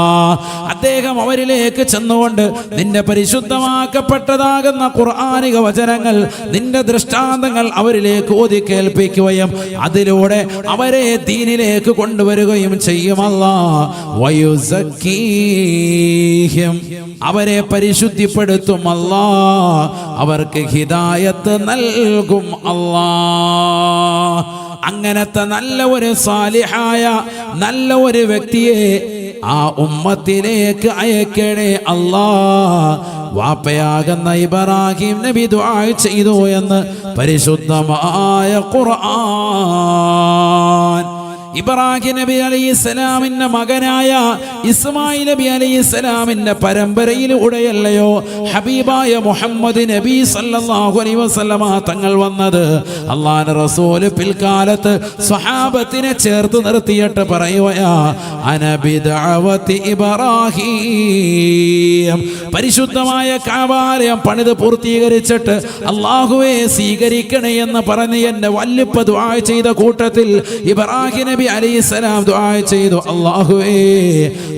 അദ്ദേഹം അവരിലേക്ക് ചെന്നുകൊണ്ട് നിന്റെ പരിശുദ്ധമാക്കപ്പെട്ടതാകുന്ന ഖുർആനിക വചനങ്ങൾ, നിന്റെ ദൃഷ്ടാന്തങ്ങൾ അവരിലേക്ക് ഓതി കേൾപ്പിക്കുകയും അതിലൂടെ അവരെ ദീനിലേക്ക് കൊണ്ടുവരികയും ചെയ്യുമല്ലാ. വയുസക്കീഹിം, അവരെ പരിശുദ്ധിപ്പെടുത്തും അല്ലാ. അവർക്ക് ഹിദായത്ത് നൽകും അല്ലാ. അങ്ങനത്തെ നല്ല ഒരു സാലിഹായ നല്ല ഒരു വ്യക്തിയെ ആ ഉമ്മത്തിലേക്ക് അയക്കണേ അല്ലാ. വാപ്പയാകുന്ന ഇബ്രാഹിം നബി ദുആ ചെയ്തു എന്ന് പരിശുദ്ധമായ ഖുർആൻ. ഇബ്രാഹിം നബി അലൈഹിസ്സലാമിന്റെ മകനായ ഇസ്മായിൽ നബി അലൈഹിസ്സലാമിന്റെ പരമ്പരയിലൂടെയല്ലയോ ഹബീബായ മുഹമ്മദ് നബി സല്ലല്ലാഹു അലൈഹി വസല്ലമ തങ്ങൾ വന്നത്. അല്ലാഹുവിന്റെ റസൂൽ പിൽക്കാലത്ത് സ്വഹാബത്തിനെ ചേർത്ത് നിർത്തിയിട്ട് പറയുകയാ, അന ബിദഅവതി ഇബ്രാഹിം. പരിശുദ്ധമായ കഅബാലയം പണിത് പൂർത്തീകരിച്ചിട്ട് അല്ലാഹുവേ സ്വീകരിക്കണേ എന്ന് പറഞ്ഞ് എന്നെ വല്ലിപ്പ ദുആ ചെയ്ത കൂട്ടത്തിൽ ഇബ്രാഹിം നബി അലൈഹിസ്സലാം ദുആ ചെയ്തു, അല്ലാഹുവേ,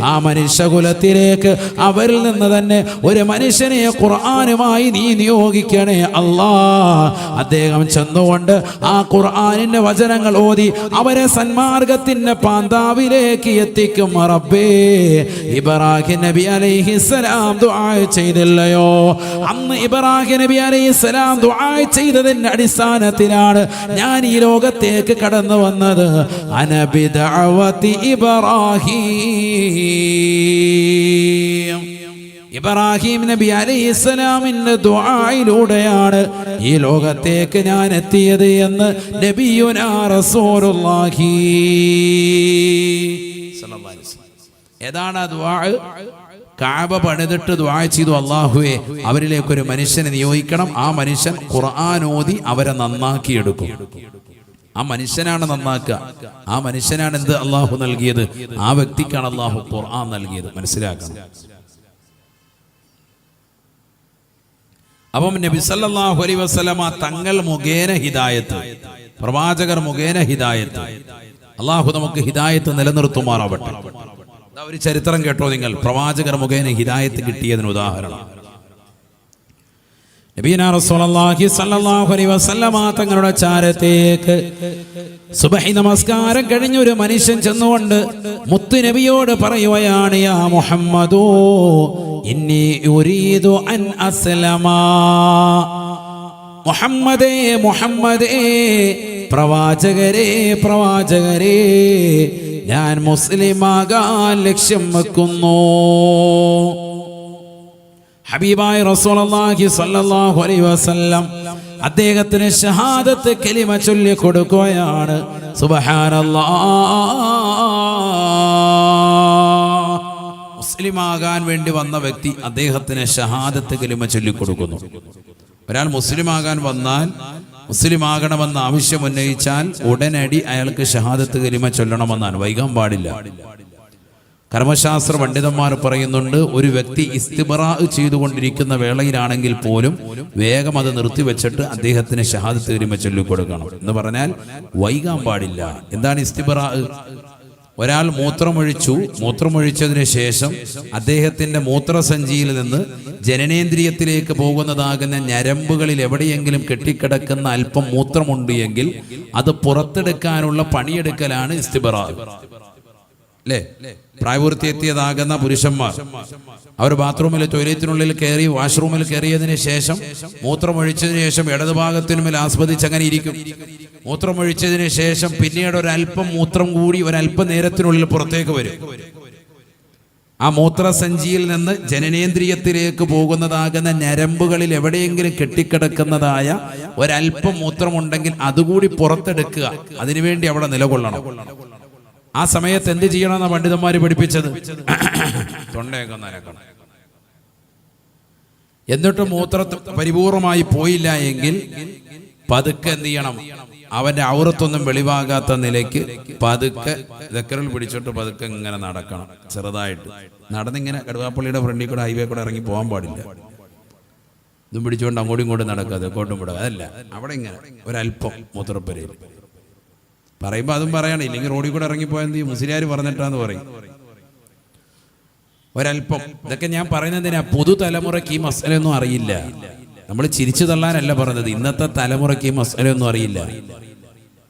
ആ മനുഷ്യകുലത്തിലേക്ക് അവരിൽ നിന്ന് തന്നെ ഒരു മനുഷ്യനെ ഖുർആനുമായി നീ നിയോഗിക്കണേ അല്ലാ. അദ്ദേഹം ചെന്നുകൊണ്ട് ആ ഖുർആനിന്റെ വചനങ്ങൾ ഓതി അവരെ സന്മാർഗത്തിന്റെ പാന്താവിലേക്ക് എത്തിക്കും റബ്ബേ. ഇബ്രാഹിം നബി അലൈഹിസ്സലാം ദുആ ചെയ്തില്ലയോ? അന്ന് ഇബ്രാഹിം നബി അലൈഹിസ്സലാം ദുആ ചെയ്തതിന്റെ അടിസ്ഥാനത്തിലാണ് ഞാൻ ഈ ലോകത്തേക്ക് കടന്നു വന്നത്. അന ബിദഅവതി ഇബ്രാഹിം. ഇബ്രാഹിം നബി അലൈഹിസ്സലാമിന്റെ ദുആയിലൂടെയാണ് ഈ ലോകത്തേക്ക് ഞാൻ എത്തിയത് എന്ന് നബിയുനാ റസൂലുള്ളാഹി സ്വല്ലല്ലാഹു അലൈഹി വസല്ലം. ഏതാണ് ആ ദുആ? കഅബ പണിതിട്ട് ദുആ ചെയ്തു, അല്ലാഹുവേ, അവരിലേക്ക് ഒരു മനുഷ്യനെ നിയോഗിക്കണം. ആ മനുഷ്യൻ ഖുർആൻ ഓതി അവരെ നന്നാക്കിയെടുക്കും. ആ മനുഷ്യനാണ് നന്നാക്കുക. ആ മനുഷ്യനാണ് എന്ത് അള്ളാഹു നൽകിയത്? ആ വ്യക്തിക്കാണ് അള്ളാഹു ഖുർആൻ നൽകിയത്. മനസ്സിലാക്കണം. അപ്പം നബി സല്ലല്ലാഹു അലൈഹി വസല്ലമ തങ്ങൾ മുഖേന ഹിദായത്ത്, പ്രവാചകർ മുഖേന ഹിദായത്ത്, അള്ളാഹു നമുക്ക് ഹിദായത്ത് നിലനിർത്തുമാറാവട്ടെ. ഒരു ചരിത്രം കേട്ടോ നിങ്ങൾ, പ്രവാചകർ മുഖേന ഹിദായത്ത് കിട്ടിയതിന് ഉദാഹരണം. നബിയനാ റസൂലുള്ളാഹി സ്വല്ലല്ലാഹു അലൈഹി വസല്ലമ തങ്ങളുടെ ചാരത്തേക്ക് സുബഹി നമസ്കാരം കഴിഞ്ഞ ഒരു മനുഷ്യൻ ചെന്നുകൊണ്ട് മുത്തു നബിയോട് പറയുകയാണ്, യാ മുഹമ്മദൂ ഇന്നി ഉരീദു അൻ അസ്ലമ. മുഹമ്മദേ മുഹമ്മദേ, പ്രവാചകരേ പ്രവാചകരേ, ഞാൻ മുസ്ലിമാകാൻ ലക്ഷ്യം വെക്കുന്നു. ഹബീബായ റസൂലുള്ളാഹി സ്വല്ലല്ലാഹു അലൈഹി വസല്ലം അദ്ദേഹത്തിന് ഷഹാദത്ത് കലിമ ചൊല്ലി കൊടുക്കുകയാണ്. സുബ്ഹാനല്ലാഹ്, മുസ്ലിമാകാൻ വേണ്ടി വന്ന വ്യക്തി അദ്ദേഹത്തിന് ഷഹാദത്ത് കലിമ ചൊല്ലി കൊടുക്കുന്നു. ഒരാൾ മുസ്ലിമാകാൻ വന്നാൽ, മുസ്ലിമാകണമെന്ന് ആവശ്യം ഉന്നയിച്ചാൽ ഉടനടി അയാൾക്ക് ഷഹാദത്ത് കലിമ ചൊല്ലണമെന്നാണ്, വൈകാൻ പാടില്ല. കർമ്മശാസ്ത്ര പണ്ഡിതന്മാർ പറയുന്നുണ്ട്, ഒരു വ്യക്തി ഇസ്തിബ്റാ ചെയ്തുകൊണ്ടിരിക്കുന്ന വേളയിലാണെങ്കിൽ പോലും വേഗം അത് നിർത്തിവെച്ചിട്ട് അദ്ദേഹത്തിന് ഷഹാദത്ത് കലിമ ചൊല്ലിക്കൊടുക്കണം എന്ന് പറഞ്ഞാൽ വൈകാൻ പാടില്ല. എന്താണ് ഇസ്തിബ്റാ? ഒരാൾ മൂത്രമൊഴിച്ചതിന് ശേഷം അദ്ദേഹത്തിന്റെ മൂത്രസഞ്ചിയിൽ നിന്ന് ജനനേന്ദ്രിയത്തിലേക്ക് പോകുന്നതാകുന്ന ഞരമ്പുകളിൽ എവിടെയെങ്കിലും കെട്ടിക്കിടക്കുന്ന അല്പം മൂത്രമുണ്ട് എങ്കിൽ അത് പുറത്തെടുക്കാനുള്ള പണിയെടുക്കലാണ് ഇസ്തിബ്റാ. അല്ലേ? പ്രായപൂർത്തിയെത്തിയതാകുന്ന പുരുഷന്മാർ അവർ ബാത്റൂമിൽ, ടോയ്ലറ്റിനുള്ളിൽ കയറി, വാഷ്റൂമിൽ കയറിയതിന് ശേഷം മൂത്രമൊഴിച്ചതിന് ശേഷം ഇടതുഭാഗത്തിനുമേൽ ആസ്വദിച്ച് അങ്ങനെ ഇരിക്കും. മൂത്രമൊഴിച്ചതിന് ശേഷം പിന്നീട് ഒരല്പം മൂത്രം കൂടി ഒരല്പം നേരത്തിനുള്ളിൽ പുറത്തേക്ക് വരും. ആ മൂത്രസഞ്ചിയിൽ നിന്ന് ജനനേന്ദ്രിയത്തിലേക്ക് പോകുന്നതാകുന്ന ഞരമ്പുകളിൽ എവിടെയെങ്കിലും കെട്ടിക്കിടക്കുന്നതായ ഒരല്പം മൂത്രമുണ്ടെങ്കിൽ അതുകൂടി പുറത്തെടുക്കുക. അതിനുവേണ്ടി അവിടെ നിലകൊള്ളണം. ആ സമയത്ത് എന്ത് ചെയ്യണമെന്നാണ് പണ്ഡിതന്മാര് പഠിപ്പിച്ചത്? തൊണ്ടയൊക്കെ നനക്കണം. എന്നിട്ട് മൂത്ര പരിപൂർണമായി പോയില്ല എങ്കിൽ പതുക്കെ എന്ത് ചെയ്യണം? അവന്റെ ഔറത്തൊന്നും വെളിവാകാത്ത നിലയ്ക്ക് പതുക്കെ ദക്കറിൽ പിടിച്ചിട്ട് പതുക്കെ ഇങ്ങനെ നടക്കണം. ചെറുതായിട്ട് നടന്നിങ്ങനെ കടുവാപ്പള്ളിയുടെ ഫ്രണ്ടിൽ കൂടെ, ഹൈവേ കൂടെ ഇറങ്ങി പോകാൻ പാടില്ല. ഇതും പിടിച്ചുകൊണ്ട് അങ്ങോട്ടും ഇങ്ങോട്ടും നടക്കാതെ കോട്ടും വിടുക, അതല്ല. അവിടെ ഇങ്ങനെ ഒരല്പം മൂത്രപ്പരയിൽ പറയുമ്പോൾ അതും പറയണം. ഇല്ലെങ്കിൽ റോഡിൽ കൂടെ ഇറങ്ങിപ്പോയാൽ എന്ത് ചെയ്യും? മുസ്ലിയാർ പറഞ്ഞിട്ടാന്ന് പറയും. ഒരല്പം. ഇതൊക്കെ ഞാൻ പറയുന്നതിനാ, പുതുതലമുറയ്ക്ക് ഈ മസലയൊന്നും അറിയില്ല. നമ്മൾ ചിരിച്ചു തള്ളാനല്ല പറഞ്ഞത്, ഇന്നത്തെ തലമുറയ്ക്ക് ഈ മസലയൊന്നും അറിയില്ല.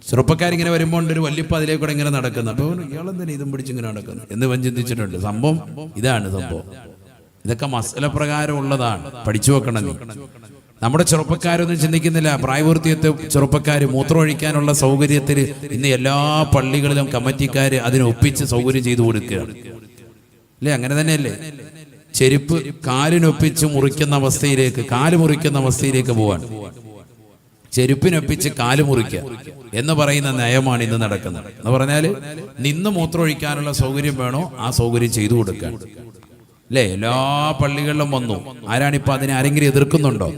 ചെറുപ്പക്കാരിങ്ങനെ വരുമ്പോൾ ഒരു വല്യപ്പ അതിലേക്കൂടെ ഇങ്ങനെ നടക്കുന്നത്. അപ്പോൾ ഇയാളെന്തിനാ ഇതും പിടിച്ചിങ്ങനെ നടക്കുന്നത് എന്ന് ചിന്തിച്ചിട്ടുണ്ട്. സംഭവം ഇതാണ് സംഭവം. ഇതൊക്കെ മസല പ്രകാരം ഉള്ളതാണ്, പഠിച്ചു വെക്കണം നീ. നമ്മുടെ ചെറുപ്പക്കാരൊന്നും ചിന്തിക്കുന്നില്ല. പ്രായപൂർത്തിയത്തെ ചെറുപ്പക്കാർ മൂത്രമൊഴിക്കാനുള്ള സൗകര്യത്തിൽ ഇന്ന് എല്ലാ പള്ളികളിലും കമ്മിറ്റിക്കാര് അതിനൊപ്പിച്ച് സൗകര്യം ചെയ്തു കൊടുക്കുകയാണ്. അല്ലേ? അങ്ങനെ തന്നെയല്ലേ? ചെരുപ്പ് കാലിനൊപ്പിച്ച് മുറിക്കുന്ന അവസ്ഥയിലേക്ക്, കാല് മുറിക്കുന്ന അവസ്ഥയിലേക്ക് പോവാൻ. ചെരുപ്പിനൊപ്പിച്ച് കാല് മുറിക്കുക എന്ന് പറയുന്ന നയമാണ് ഇന്ന് നടക്കുന്നത്. എന്ന് പറഞ്ഞാല് നിന്ന് മൂത്രമൊഴിക്കാനുള്ള സൗകര്യം വേണോ ആ സൗകര്യം ചെയ്തു കൊടുക്കാൻ. അല്ലേ? എല്ലാ പള്ളികളിലും വന്നു. ആരാണിപ്പോ അതിനെ ആരെങ്കിലും എതിർക്കുന്നുണ്ടോ?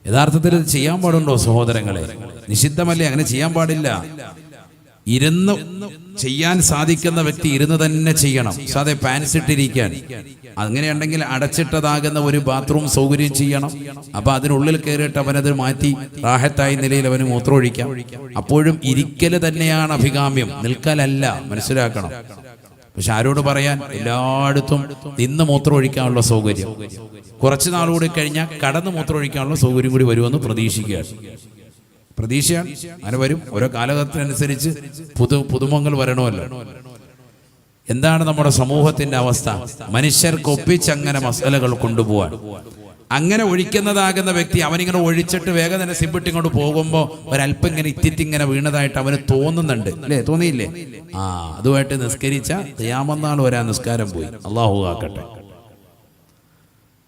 യഥാർത്ഥത്തിൽ ഇത് ചെയ്യാൻ പാടുണ്ടോ സഹോദരങ്ങളെ? നിഷിദ്ധമല്ലേ? അങ്ങനെ ചെയ്യാൻ പാടില്ല. ഇരുന്ന് ചെയ്യാൻ സാധിക്കുന്ന വ്യക്തി ഇരുന്ന് തന്നെ ചെയ്യണം. സാധേ പാൻസ് ഇട്ടിരിക്കാൻ, അങ്ങനെയുണ്ടെങ്കിൽ അടച്ചിട്ടതാകുന്ന ഒരു ബാത്റൂം സൗകര്യം ചെയ്യണം. അപ്പൊ അതിനുള്ളിൽ കയറിയിട്ട് അവനത് മാറ്റി റാഹത്തായ നിലയിൽ അവന് മൂത്രമൊഴിക്കാം. അപ്പോഴും ഇരിക്കല് തന്നെയാണ് അഭികാമ്യം, നിൽക്കലല്ല. മനസ്സിലാക്കണം. പക്ഷെ ആരോട് പറയാൻ? എല്ലായിടത്തും നിന്ന് മൂത്രമൊഴിക്കാനുള്ള സൗകര്യം, കുറച്ചു നാളുകൂടി കഴിഞ്ഞാൽ കടന്ന് മൂത്രമൊഴിക്കാനുള്ള സൗകര്യം കൂടി വരുമെന്ന് പ്രതീക്ഷയാണ്. അങ്ങനെ വരും. ഓരോ കാലഘട്ടത്തിനനുസരിച്ച് പുതുമങ്ങൾ വരണമല്ലോ. എന്താണ് നമ്മുടെ സമൂഹത്തിന്റെ അവസ്ഥ? മനുഷ്യർക്ക് ഒപ്പിച്ചങ്ങനെ മസലകൾ കൊണ്ടുപോവാൻ. അങ്ങനെ ഒഴിക്കുന്നതാകുന്ന വ്യക്തി അവനിങ്ങനെ ഒഴിച്ചിട്ട് വേഗം തന്നെ സിബിട്ടിങ്ങോട്ട് പോകുമ്പോൾ ഒരല്പം ഇങ്ങനെ ഇത്തിങ്ങനെ വീണതായിട്ട് അവന് തോന്നുന്നുണ്ട്. അല്ലേ? തോന്നിയില്ലേ? അതുമായിട്ട് നിസ്കരിച്ച ഖിയാമത്ത് വരാ നിസ്കാരം പോയി. അള്ളാഹു ആക്കട്ടെ.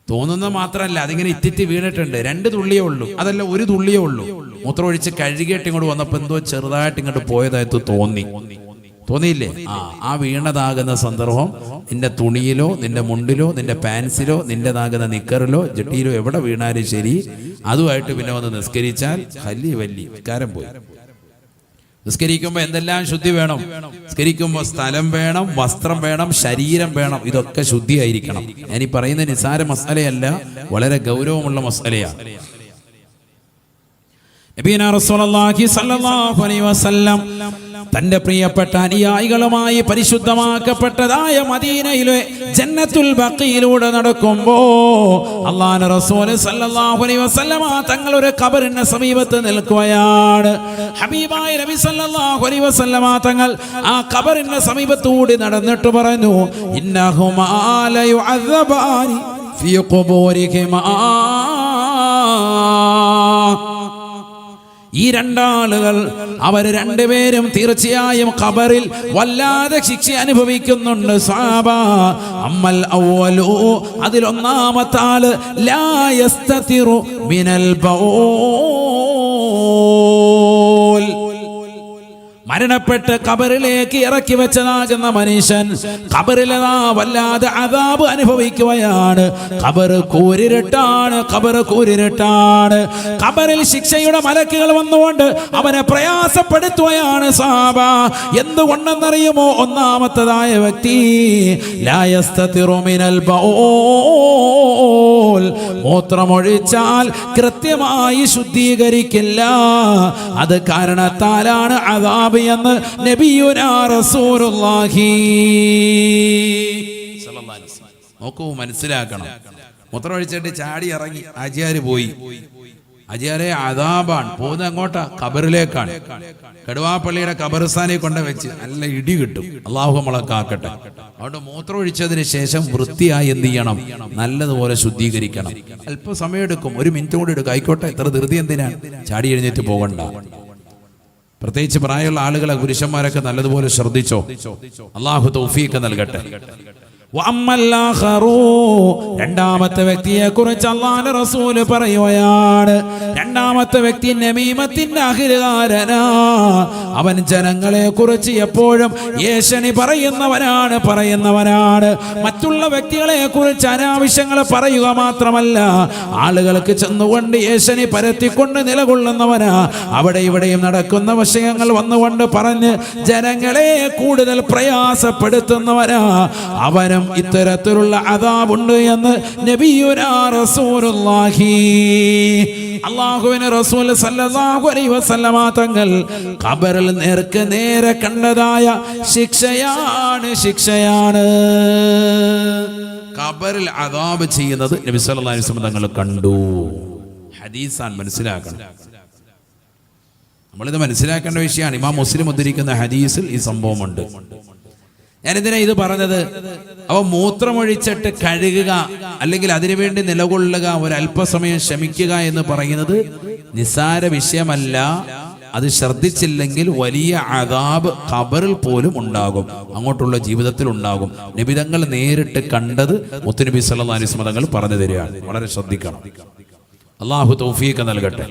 തോന്നുന്നത് മാത്രമല്ല, അതിങ്ങനെ ഇത്തിത്തി വീണിട്ടുണ്ട്. 2 തുള്ളിയേ ഉള്ളൂ, അതല്ല 1 തുള്ളിയേ ഉള്ളൂ. മൂത്രമൊഴിച്ച് കഴുകിയിട്ട് ഇങ്ങോട്ട് വന്നപ്പോൾ എന്തോ ചെറുതായിട്ട് ഇങ്ങോട്ട് പോയതായിട്ട് തോന്നിയില്ലേ? ആ വീണതാകുന്ന സന്ദർഭം നിന്റെ തുണിയിലോ നിന്റെ മുണ്ടിലോ നിന്റെ പാൻസിലോ നിന്റേതാകുന്ന നിക്കറിലോ ജട്ടിയിലോ എവിടെ വീണാലും ശരി, അതുമായിട്ട് പിന്നെ വന്ന് നിസ്കരിച്ചാൽ വലിയ നിസ്കാരം പോയി. നിസ്കരിക്കുമ്പോൾ എന്തെല്ലാം ശുദ്ധി വേണം? നിസ്കരിക്കുമ്പോൾ സ്ഥലം വേണം, വസ്ത്രം വേണം, ശരീരം വേണം. ഇതൊക്കെ ശുദ്ധിയായിരിക്കണം. ഞാനീ പറയുന്ന നിസാര മസലയല്ല, വളരെ ഗൗരവമുള്ള മസലയാണ്. നബിയുനാ റസൂലുള്ളാഹി സ്വല്ലല്ലാഹു അലൈഹി വസല്ലം തന്റെ പ്രിയപ്പെട്ട അനുയായികളുമായി പരിശുദ്ധമാക്കപ്പെട്ടതായ മദീനയിലെ ജന്നത്തുൽ ബഖീയിലൂടെ നടക്കുമ്പോ അല്ലാഹുവിന്റെ റസൂൽ സ്വല്ലല്ലാഹു അലൈഹി വസല്ലം തങ്ങൾ ഒരു ഖബറിന്റെ സമീപത്ത് നിൽക്കുകയാണ്. ഹബീബായ നബി സ്വല്ലല്ലാഹു അലൈഹി വസല്ലം തങ്ങൾ ആ ഖബറിന്റെ സമീപത്തൂടി നടന്നിട്ട് പറഞ്ഞു, ഇന്നഹുമാ ലയുഅദ്ദബാനി ഫീ ഖുബൂരിഹിമാ. ഈ രണ്ടാളുകൾ അവർ രണ്ടുപേരും തീർച്ചയായും ഖബറിൽ വല്ലാതെ ശിക്ഷ അനുഭവിക്കുന്നുണ്ട്. സഹാബ അമ്മൽ അവ്വലു, അതിലൊന്നാമത്തെ ആള് ലാ യസ്തതിറു മിനൽ ബൗൽ, മരണപ്പെട്ട് ഖബറിലേക്ക് ഇറക്കി വെച്ചതാകുന്ന മനുഷ്യൻ ഖബറിലതാ വല്ലാതെ അദാബ് അനുഭവിക്കുകയാണ്. ഖബർ കൂരിരുട്ടാണ്, ഖബർ കൂരിരുട്ടാണ്. ഖബറിൽ ശിക്ഷയുടെ മലക്കുകൾ വന്നുകൊണ്ട് അവനെ പ്രയാസപ്പെടുത്തുകയാണ്. സഹാബ എന്തുകൊണ്ടെന്നറിയുമോ? ഒന്നാമത്തതായ വ്യക്തി ലാ യസ്തതിറു മിനൽ ബൗൽ, മൂത്രമൊഴിച്ചാൽ കൃത്യമായി ശുദ്ധീകരിക്കില്ല. അത് കാരണത്താലാണ് അദാബ് എന്ന് നബിയുനാ റസൂലുള്ളാഹി. നോക്കൂ, മനസ്സിലാക്കണം. മൂത്രമൊഴിച്ചിട്ട് ചാടി ഇറങ്ങി ആജിയാര് പോയി. ആജിയാരെ അദാബാണ്. പോകുന്നത് എങ്ങോട്ടാ? ഖബറിലേക്കാണ്. കടുവാപ്പള്ളിയുടെ ഖബർസ്ഥാനിൽ കൊണ്ട് വെച്ച് നല്ല ഇടി കിട്ടും. അള്ളാഹു നമ്മളെ കാക്കട്ടെ. അതുകൊണ്ട് മൂത്രമൊഴിച്ചതിന് ശേഷം വൃത്തിയായി എന്ത് ചെയ്യണം? നല്ലതുപോലെ ശുദ്ധീകരിക്കണം. അല്പസമയം എടുക്കും, 1 മിനിറ്റ് കൂടി എടുക്കും. ആയിക്കോട്ടെ, ഇത്ര ധൃതി എന്തിനാണ്? ചാടി എഴുന്നേറ്റ് പോകണ്ട. പ്രത്യേകിച്ച് പ്രായമുള്ള ആളുകളെ, പുരുഷന്മാരൊക്കെ നല്ലതുപോലെ ശ്രദ്ധിച്ചോ. അള്ളാഹു തൗഫീഖ് നൽകട്ടെ. രണ്ടാമത്തെ വ്യക്തിയെ കുറിച്ച് അല്ലാഹുവിന്റെ റസൂൽ പറയുകയാണ്. രണ്ടാമത്തെ വ്യക്തി നമീമത്തിന്റെ അഹിലുകാരനാ. അവൻ ജനങ്ങളെ കുറിച്ച് എപ്പോഴും ഏഷണി പറയുന്നവനാണ്. മറ്റുള്ള വ്യക്തികളെ കുറിച്ച് അനാവശ്യങ്ങൾ പറയുക മാത്രമല്ല, ആളുകൾക്ക് ചെന്നുകൊണ്ട് ഏഷണി പരത്തിക്കൊണ്ട് നിലകൊള്ളുന്നവനാ. അവിടെ ഇവിടെയും നടക്കുന്ന വിഷയങ്ങൾ വന്നുകൊണ്ട് പറഞ്ഞ് ജനങ്ങളെ കൂടുതൽ പ്രയാസപ്പെടുത്തുന്നവനാ. അവനും ഇത്തരത്തിലുള്ള അദാബുണ്ട് എന്ന് നബിയുനാ റസൂലുള്ളാഹി. അല്ലാഹുവിന്റെ റസൂൽ സല്ലല്ലാഹു അലൈഹി വസല്ലമ തങ്ങൾ ഖബറിൽ നേർക്ക് നേരെ കണ്ടതായ ശിക്ഷയാണ്. ഖബറിൽ അദാബ് ചെയ്യുന്നത് നബി സല്ലല്ലാഹു അലൈഹി വസല്ലം തങ്ങൾ കണ്ടു. ഹദീസാൻ മനസ്സിലാക്കണം. നമ്മളിത് മനസ്സിലാക്കേണ്ട വിഷയമാണ്. ഇമാം മുസ്ലിം ഉദ്ധരിക്കുന്ന ഹദീസിൽ ഈ സംഭവമുണ്ട്. ഞാനെന്തിനാ ഇത് പറഞ്ഞത്? അവ മൂത്രമൊഴിച്ചിട്ട് കഴുകുക, അല്ലെങ്കിൽ അതിനുവേണ്ടി നിലകൊള്ളുക, ഒരല്പസമയം ക്ഷമിക്കുക എന്ന് പറയുന്നത് നിസ്സാര വിഷയമല്ല. അത് ശ്രദ്ധിച്ചില്ലെങ്കിൽ വലിയ അദാബ് ഖബറിൽ പോലും ഉണ്ടാകും, അങ്ങോട്ടുള്ള ജീവിതത്തിൽ ഉണ്ടാകും. നബിതങ്ങൾ നേരിട്ട് കണ്ടത് മുത്തുനബി സല്ലല്ലാഹു അലൈഹി വസല്ലം തങ്ങൾ പറഞ്ഞു തരികയാണ്. വളരെ ശ്രദ്ധിക്കണം. അല്ലാഹു തൗഫീഖ് നൽകട്ടെ.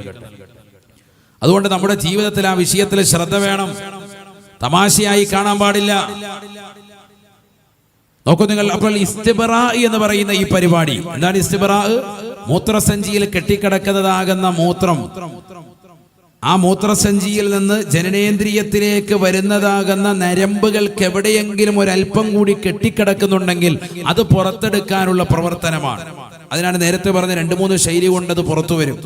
അതുകൊണ്ട് നമ്മുടെ ജീവിതത്തിൽ ആ വിഷയത്തിൽ ശ്രദ്ധ വേണം. തമാശയായി കാണാൻ പാടില്ല. നോക്കൂ നിങ്ങൾ. അപ്പോൾ ഇസ്തിബ്റാ എന്ന് പറയുന്ന ഈ പരിപാടി എന്താണ്? ഇസ്തിബ്റാ, മൂത്രസഞ്ചിയിൽ കെട്ടിക്കിടക്കുന്നതാകുന്ന മൂത്രം, ആ മൂത്രസഞ്ചിയിൽ നിന്ന് ജനനേന്ദ്രിയത്തിലേക്ക് വരുന്നതാകുന്ന നരമ്പുകൾക്ക് എവിടെയെങ്കിലും ഒരല്പം കൂടി കെട്ടിക്കിടക്കുന്നുണ്ടെങ്കിൽ അത് പുറത്തെടുക്കാനുള്ള പ്രവർത്തനമാണ്. അതിനാണ് നേരത്തെ പറഞ്ഞ 2-3 ശൈലി കൊണ്ട് അത് പുറത്തു വരും.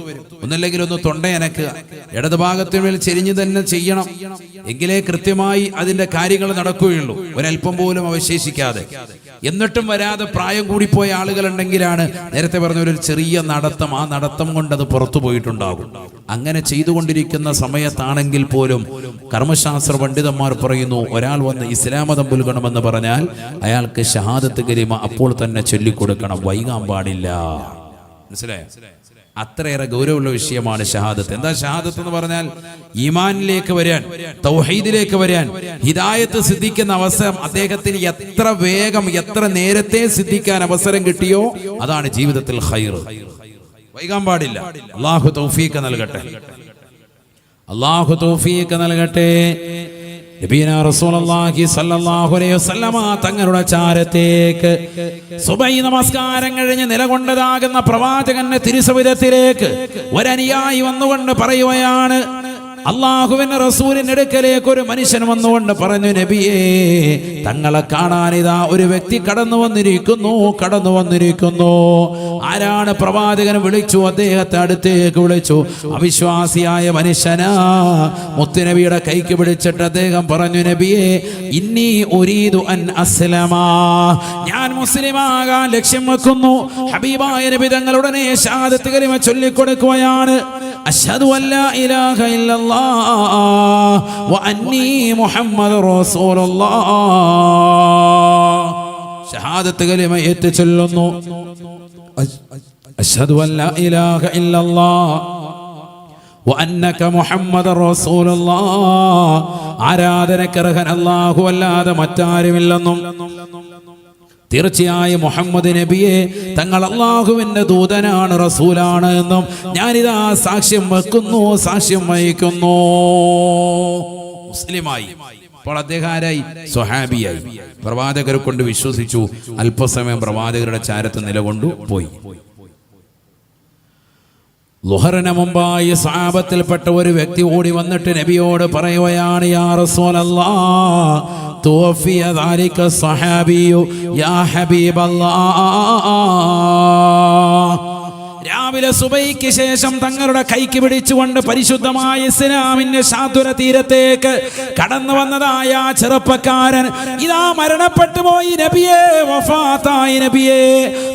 ഒന്നല്ലെങ്കിൽ ഒന്ന് തൊണ്ടയനക്കുക, ഇടതുഭാഗത്തിനുമേൽ ചെരിഞ്ഞു തന്നെ ചെയ്യണം. എങ്കിലേ കൃത്യമായി അതിന്റെ കാര്യങ്ങൾ നടക്കുകയുള്ളൂ, ഒരല്പം പോലും അവശേഷിക്കാതെ. എന്നിട്ടും വരാതെ പ്രായം കൂടിപ്പോയ ആളുകളുണ്ടെങ്കിലാണ് നേരത്തെ പറഞ്ഞ ഒരു ചെറിയ നടത്തം, ആ നടത്തം കൊണ്ട് അത് പുറത്തു പോയിട്ടുണ്ടാകും. അങ്ങനെ ചെയ്തുകൊണ്ടിരിക്കുന്ന സമയത്താണെങ്കിൽ പോലും കർമ്മശാസ്ത്ര പണ്ഡിതന്മാർ പറയുന്നു, ഒരാൾ വന്ന് ഇസ്ലാം മതം പുൽകണമെന്ന് പറഞ്ഞാൽ അയാൾക്ക് ഷഹാദത്ത് കലിമ അപ്പോൾ തന്നെ ചൊല്ലിക്കൊടുക്കണം, വൈകാൻ പാടില്ല. മനസ്സിലായോ? അത്രയേറെ ഗൗരവമുള്ള വിഷയമാണ് ഷഹാദത്ത്. എന്താ ഷഹാദത്ത് എന്ന് പറഞ്ഞാൽ? ഈമാനിലേക്ക് വരാൻ, തൗഹീദിലേക്ക് വരാൻ, ഹിദായത്ത് സിദ്ധിക്കുന്ന അവസരം അദ്ദേഹത്തിന് എത്ര വേഗം, എത്ര നേരത്തെ സിദ്ധിക്കാൻ അവസരം കിട്ടിയോ അതാണ് ജീവിതത്തിൽ ഖൈർ. വൈകാൻ പാടില്ല. അല്ലാഹു തൗഫീഖ് നൽകട്ടെ. അല്ലാഹു തൗഫീഖ് നൽകട്ടെ. നബിയനാ റസൂലുള്ളാഹി സ്വല്ലല്ലാഹു അലൈഹി വസല്ലമ തങ്ങളുടെ ചാരത്തേക്ക് സുബഹി നമസ്കാരം കഴിഞ്ഞ് നിലകൊണ്ടതാകുന്ന പ്രവാചകന്റെ തിരുസവിധത്തിലേക്ക് ഒരനുയായി വന്നുകൊണ്ട് പറയുകയാണ്, അള്ളാഹുവിന്റെ റസൂലിന്റെ അടുക്കലേക്ക് ഒരു മനുഷ്യൻ വന്നുകൊണ്ട് പറഞ്ഞു, നബിയേ, തങ്ങളെ കാണാൻ ഇതാ ഒരു വ്യക്തി കടന്നു വന്നിരിക്കുന്നു. ആരാണ്? പ്രവാചകൻ വിളിച്ചു, അദ്ദേഹത്തെ അടുത്തേക്ക് വിളിച്ചു. അവിശ്വാസിയായ മനുഷ്യനാ. മുത്തുനബിയുടെ കൈക്ക് പിടിച്ചിട്ട് അദ്ദേഹം പറഞ്ഞു, നബിയേ, ഇന്നി ഉരീദു അൻ അസ്ലമാ, ഞാൻ മുസ്ലിമാകാൻ ലക്ഷ്യം വെക്കുന്നു. ഹബീബായ നബി തങ്ങൾ ഉടനെ ഷഹാദത്ത് കലിമ ചൊല്ലിക്കൊടുക്കുകയാണ്. അശ്ഹദു അല്ലാ ഇലാഹ ഇല്ലല്ലാഹ് വ അന്നി മുഹമ്മദുർ റസൂലുള്ളാഹ്. ഷഹാദത്ത് കലിമ ഏറ്റു ചൊല്ലുന്നു. അശ്ഹദു അല്ലാ ഇലാഹ ഇല്ലല്ലാഹ് വ അന്നക മുഹമ്മദുർ റസൂലുള്ളാഹ്. ആരാധനക്കർഹൻ അല്ലാഹു അല്ലാതെ മറ്റാരുമില്ലെന്നും തീർച്ചയായും മുഹമ്മദ് നബിയെ തങ്ങൾ അല്ലാഹുവിന്റെ ദൂതനാണ്, റസൂലാണ് എന്നും ഞാനിതാ സാക്ഷ്യം വെക്കുന്നു, സാക്ഷ്യം വഹിക്കുന്നു. മുസ്ലിമായി. അപ്പോൾ അദ്ദേഹം ആരായി? സ്വഹാബിയായി. പ്രവാചകരെ കൊണ്ട് വിശ്വസിച്ചു. അല്പസമയം പ്രവാചകരുടെ ചാരത്ത് നിലകൊണ്ടു പോയി. ളുഹറിന് മുമ്പായി സഹാബത്തിൽപ്പെട്ട ഒരു വ്യക്തി ഓടി വന്നിട്ട് നബിയോട് പറയുകയാണ്, യാ റസൂലല്ലാഹ്, തുവഫിയ ദാലിക സ്വഹാബിയു യാ ഹബീബല്ലാഹ്. രാവിലെ സുബൈക്ക് ശേഷം തങ്ങളുടെ കൈക്ക് പിടിച്ചുകൊണ്ട് പരിശുദ്ധമായ ഇസ്ലാമിന്റെ ശാതുര തീരത്തേക്ക് കടന്നു വന്നതായ ചെറുപ്പക്കാരൻ ഇതാ മരണപ്പെട്ടു പോയി നബിയേ, വഫാത്തായി നബിയേ.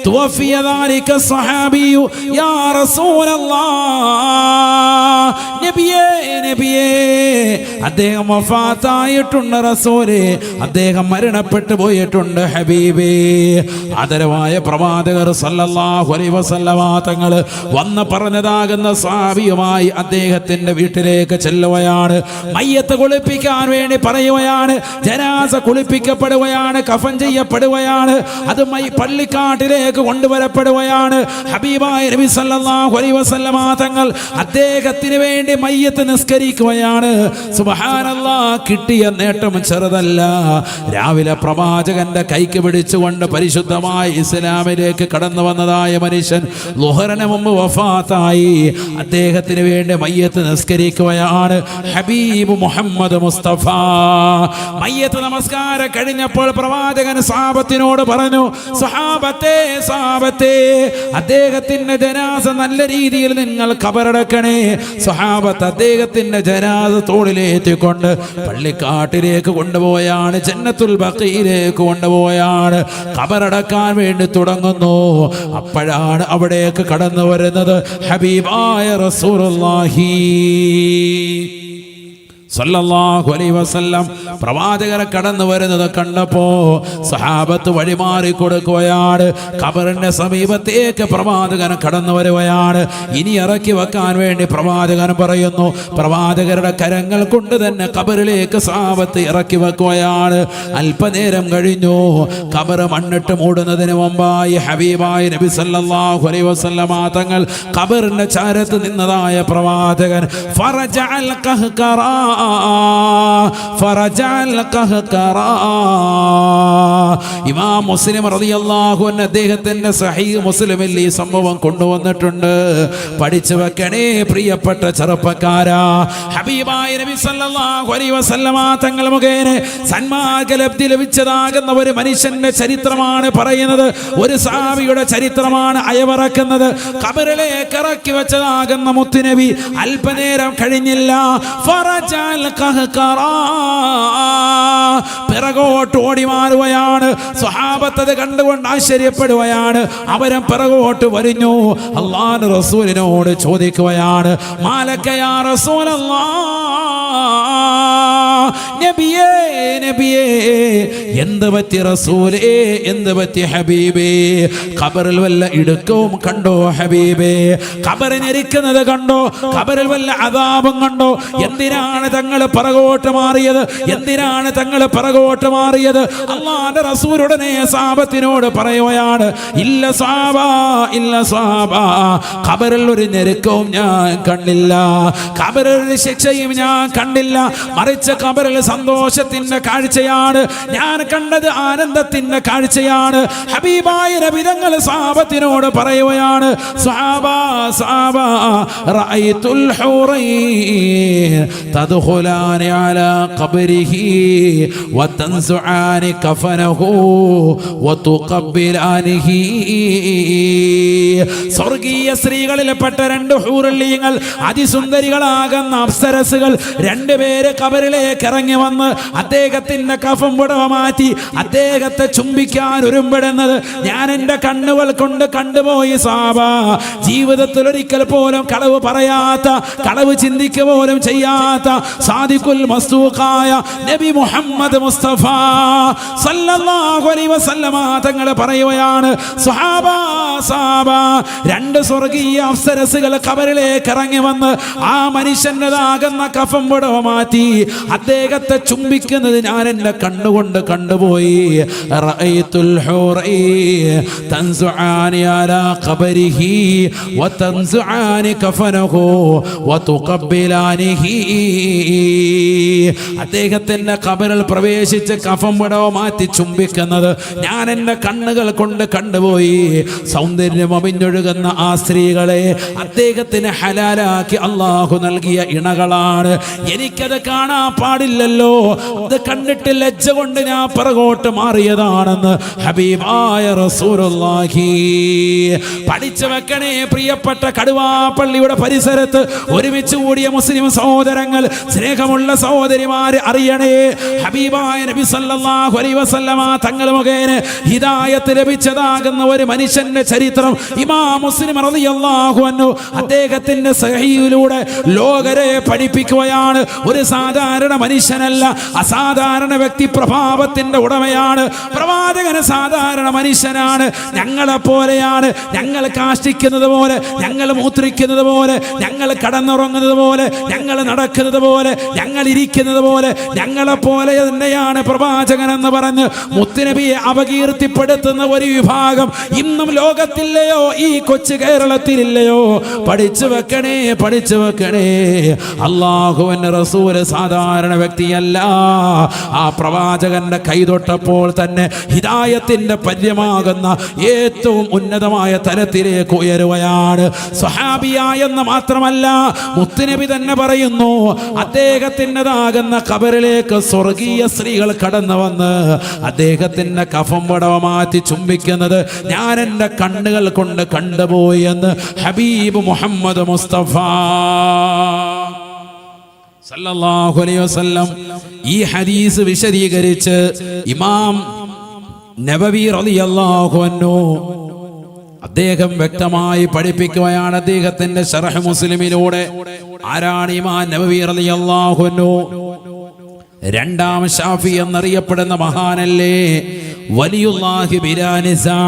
തുവഫിയ ദാലിക സ്വഹാബിയു യാ റസൂലല്ലാഹ്. നബിയേ, നബിയേ, അദ്ദേഹം വഫാത്തായിട്ടുണ്ട് റസൂലേ, അദ്ദേഹം മരണപ്പെട്ടു പോയിട്ടുണ്ട് ഹബീബേ. ആദരവായ പ്രവാചകർ സല്ലല്ലാഹു അലൈഹി വസല്ലമ തങ്ങൾ വന്ന് പറഞ്ഞതാകുന്ന സ്വഹാബിയുമായി അദ്ദേഹത്തിന്റെ വീട്ടിലേക്ക് ചെല്ലുകയാണ്. മയ്യത്ത് കുളിപ്പിക്കാൻ വേണ്ടി പറയുകയാണ്. ജനാസ കുളിപ്പിക്കപ്പെടുകയാണ്, കഫൻ ചെയ്യപ്പെടുകയാണ്. അത് പള്ളിക്കാട്ടിലേക്ക് കൊണ്ടുവരപ്പെടുകയാണ്. ഹബീബായ നബി സല്ലല്ലാഹു അലൈഹി വസല്ലമ തങ്ങൾ അദ്ദേഹത്തിന് വേണ്ടി മയ്യത്ത് നിസ്കരിക്കുകയാണ്. സുബ്ഹാനല്ലാഹ്, കിട്ടിയ നേട്ടം ചെറുതല്ല. രാവിലെ പ്രവാചകന്റെ കൈക്ക് പിടിച്ചുകൊണ്ട് പരിശുദ്ധമായ ഇസ്ലാമിലേക്ക് കടന്നു വന്നതായ മനുഷ്യൻ ളുഹറിന് മുമ്പ് വഫാത്തായി. അദ്ദേഹത്തിന് വേണ്ടി മയ്യത്ത് നിസ്കരിക്കുകയാണ്. ഹബീബ് മുഹമ്മദ് മുസ്തഫ. മയ്യത്ത് നമസ്കാരം കഴിഞ്ഞപ്പോൾ പ്രവാചകൻ സഹാബത്തിനോട് പറഞ്ഞു, സഹാബത്തെ, സഹാബത്തെ, അദ്ദേഹത്തിന്റെ ജനാസ നല്ല രീതിയിൽ നിങ്ങൾ ഖബറടക്കണേ. സഹാബത്ത് അദ്ദേഹത്തിന്റെ ജനാസ തോളിലേറ്റിക്കൊണ്ട് പള്ളിക്കാട്ടിലേക്ക് കൊണ്ടുപോയാണ്, ജന്നത്തുൽ ബഖീയിലേക്ക് കൊണ്ടുപോയാണ്, ഖബറടക്കാൻ വേണ്ടി തുടങ്ങുന്നു. അപ്പോഴാണ് അവിടേക്ക് കടന്നു വരുന്നത് ഹബീബായ റസൂലുള്ളാഹി സല്ലല്ലാഹു അലൈഹി വസല്ലം. പ്രവാചകരെ കടന്നു വരുന്നത് കണ്ടപ്പോ സഹാബത്ത് വഴിമാറി കൊടുക്കുകയാണ്. ഖബറിന്റെ സമീപത്തേക്ക് പ്രവാചകൻ കടന്നു വരുകയാണ്. ഇനി ഇറക്കി വെക്കാൻ വേണ്ടി പ്രവാചകൻ പറയുന്നു. പ്രവാചകരുടെ കരങ്ങൾ കൊണ്ട് തന്നെ ഖബറിലേക്ക് സഹാബത്ത് ഇറക്കി വെക്കുകയാണ്. അല്പനേരം കഴിഞ്ഞു. ഖബർ മണ്ണിട്ട് മൂടുന്നതിന് മുമ്പായി ഹബീബായ നബി സല്ലല്ലാഹു അലൈഹി വസല്ലം തങ്ങൾ ഖബറിന്റെ ചാരത്ത് നിന്നതായ പ്രവാചകൻ ഫറജഅൽ ഖഹ്ഖറാ ഇമാം മുസ്ലിം റളിയല്ലാഹു അൻഹു അദ്ദേഹത്തിന്റെ സഹീഹ് മുസ്ലിമിൽ ഈ സംഭവം കൊണ്ടുവന്നിട്ടുണ്ട്. പഠിച്ചു വെക്കണേ പ്രിയപ്പെട്ട ചെറുപ്പക്കാരാ. ഹബീബായ നബി സല്ലല്ലാഹു അലൈഹി വസല്ലമ തങ്ങൾ മുഖേന സന്മാർഗലബ്ധി ലഭിച്ചതാകുന്ന ഒരു മനുഷ്യന്റെ ചരിത്രമാണ് പറയുന്നത്. ഒരു സഹാബിയുടെ ചരിത്രമാണ് അയവറക്കുന്നത്. ഖബറിലേക്ക് ഇറക്കി വെച്ചതാകുന്ന മുത്തുനബി അല്പനേരം കഴിഞ്ഞില്ല. പിറകോട്ട് ഓടി മാറുകയാണ്. സ്വഹാബത്ത് അത് കണ്ടുകൊണ്ട് ആശ്ചര്യപ്പെടുകയാണ്. അവരും പിറകോട്ട് വരിഞ്ഞു. അല്ലാഹുവിന്റെ റസൂലിനോട് ചോദിക്കുകയാണ്, മാലക യാ റസൂലല്ലാഹ്, നബിയേ, നബിയേ, എന്ത് പറ്റി റസൂലേ, എന്ത് പറ്റി ഹബീബേ? ഖബറിൽ വല്ല ഇടുക്കവും കണ്ടോ ഹബീബേ? ഖബറിനിരിക്കുന്നത് കണ്ടോ? ഖബറിൽ വല്ല അദാബും കണ്ടോ? എന്തിനാണ് തങ്ങൾ പിറകോട്ട് മാറിയത്? എന്തിനാണ് തങ്ങൾ പിറകോട്ട് മാറിയത്? അല്ലാഹുവിന്റെ റസൂൽ ഉടനെ സഹാബത്തിനോട് പറയുകയാണ്, ഇല്ല സഹാബ, ഇല്ല സഹാബ, ഖബറിൽ ഒരു ഞെരുക്കവും ഞാൻ കണ്ടില്ല, ഖബറിൽ ഒരു ശിക്ഷയും ഞാൻ കണ്ടില്ല. മറിച്ച് ഖബറിൽ സന്തോഷത്തിന്റെ കാഴ്ചയാണ്, ഞാൻ കണ്ടത് ആനന്ദത്തിന്റെ കാഴ്ചയാണ്. ഹബീബായ നബി തങ്ങൾ സ്വഹാബത്തിനോട് പറയുകയാണ്, സ്വഹാബാ സ്വഹാബാ റഅയ്തുൽ ഹൂറൈൻ തദ്ഖുലാനി അലാ ഖബ്രിഹി വതൻസുആനി കഫനഹു വതുഖബ്ബിലാനിഹി. സ്വർഗീയ സ്ത്രീകളിൽപ്പെട്ട രണ്ട് ഹൂറുല്ലിങ്ങൾ, അതിസുന്ദരികളാകുന്ന അപ്സരസുകൾ രണ്ടുപേര് ഖബറിലേക്ക് ഇറങ്ങി വന്ന് അദ്ദേഹത്തിന്റെ കഫം പുടവ മാറ്റി അദ്ദേഹത്തെ ചുംബിക്കാൻ ഒരുമ്പെടുന്നത് ഞാൻ എൻ്റെ കണ്ണുകൾ കൊണ്ട് കണ്ടുപോയി സാബ. ജീവിതത്തിൽ ഒരിക്കൽ പോലും കളവ് പറയാത്ത, കളവ് ചിന്തിക്കുക പോലും ചെയ്യാത്ത സാദിഖുൽ മസ്തൂഖായ നബി മുഹമ്മദ് മുസ്തഫ സല്ലല്ലാഹു അലൈഹി വസല്ലമ തങ്ങൾ പറയുകയാണ്, സ്വഹാബ സ്വഹാബ രണ്ട് സ്വർഗീയ അപ്സരസുകൾ ഖബറിലേക്ക് ഇറങ്ങി വന്ന് ആ മനുഷ്യൻ്റെതാകുന്ന കഫം പുടവ മാറ്റി അദ്ദേഹത്തെ ചുംബിക്കുന്നത് ഞാൻ എൻ്റെ കണ്ണുകൊണ്ട് കണ്ടുപോയി. റഅയ്തുൽ ഹൂറൈൻ തൻസുആനി അലാ ഖബരിഹി വതൻസുആനി കഫനഹു വതുഖബ്ബിലാനിഹി. അദ്ദേഹത്തിന്റെ ഖബറിൽ പ്രവേശിച്ച് കഫം പുടവ മാറ്റി ചുംബിക്കുന്നത് ഞാൻ എൻ്റെ കണ്ണുകൾ കൊണ്ട് കണ്ടുപോയി. സൗന്ദര്യം അമിഞ്ഞൊഴുകുന്ന ആ സ്ത്രീകളെ അദ്ദേഹത്തിന് ഹലാലാക്കി അള്ളാഹു നൽകിയ ഇണകളാണ്. എനിക്കത് കാണാൻ പാടില്ലല്ലോ, അത് കണ്ടിട്ട് ലജ്ജ കൊണ്ട് ഞാൻ പുറകോട്ട് മാറിയതാണെന്ന് ഹബീബായ റസൂലുള്ളാഹി. പഠിച്ചു വെക്കണേ പ്രിയപ്പെട്ട കടുവാപ്പള്ളിയുടെ പരിസരത്ത് ഒരുമിച്ച് കൂടിയ മുസ്ലിം സഹോദരങ്ങൾ, സ്നേഹമുള്ള സഹോദരിമാര് അറിയണേ, ഹബീബായ നബി സല്ലല്ലാഹു അലൈഹി വസല്ലമ തങ്ങൾ മുഖേന ഹിദായത്ത് ലഭിച്ചതാകുന്ന ഒരു മനുഷ്യന്റെ ചരിത്രം ഇമാം മുസ്ലിം റളിയല്ലാഹു അൻഹു അദ്ദേഹത്തിന്റെ സഹീഹിലൂടെ ലോകരെ പഠിപ്പിക്കുകയാണ്. ഒരു സാധാരണ മനുഷ്യനല്ല, അസാധാരണ വ്യക്തി പ്രഭാവത്തിന്റെ ഉടമയാണ്. പ്രവാചകന് സാധാരണ മനുഷ്യനാണ്, ഞങ്ങളെ പോലെയാണ്. ഞങ്ങൾ കാഷ്ടിക്കുന്നത് പോലെ, ഞങ്ങൾ മൂത്രിക്കുന്നത് പോലെ, ഞങ്ങൾ കടന്നുറങ്ങുന്നത് പോലെ, ഞങ്ങൾ നടക്കുന്നത് പോലെ, ഞങ്ങൾ ഇരിക്കുന്നത് പോലെ, ഞങ്ങളെ പോലെ തന്നെയാണ് പ്രവാചകൻ എന്ന് പറഞ്ഞ് മുത്തുനബിയെ അപകീർത്തിപ്പെടുത്തുന്ന ഒരു വിഭാഗം ഇന്നും ലോകത്തില്ലയോ, ഈ കൊച്ചു കേരളത്തിലില്ലയോ? പഠിച്ചു വെക്കണേ, പഠിച്ചു വെക്കണേ. അല്ലാഹുവിന്റെ റസൂൽ സാധാരണ വ്യക്തിയല്ല. ആ പ്രവാചകന്റെ കൈതൊട്ടപ്പോൾ തന്നെ ഹിദായത്തിന്റെ പര്യമാകുന്ന ഏറ്റവും ഉന്നതമായ തലത്തിലേക്ക് ഉയരുകയാണ്. സ്വഹാബിയായെന്ന് മാത്രമല്ല, മുത്തുനബി തന്നെ പറയുന്നു, അദ്ദേഹത്തിൻ്റെതാകുന്ന ഖബറിലേക്ക് സ്വർഗീയ സ്ത്രീകൾ കടന്നു വന്ന് അദ്ദേഹത്തിന്റെ കഫം പുടവ മാറ്റി ചുംബിക്കുന്നത് ഞാൻ എൻ്റെ കണ്ണുകൾ കൊണ്ട് കണ്ടുപോയി എന്ന് ഹബീബ് മുഹമ്മദ് മുസ്തഫ സല്ലല്ലാഹു അലൈഹി വസല്ലം ഈ ഹദീസ് വിശദീകരിച്ച് ഇമാം നബവി റളിയല്ലാഹു അൻഹു അദ്ദേഹം വ്യക്തമായി പഠിപ്പിക്കുകയാണ് അദ്ദേഹത്തിന്റെ ശറഹ് മുസ്ലിമിലൂടെ. ആരാണ് ഇമാം നബവി റളിയല്ലാഹു അൻഹു? രണ്ടാം ഷാഫി എന്നറിയപ്പെടുന്ന മഹാനല്ലേ, വലിയുല്ലാഹി ബിലാ നിസാ,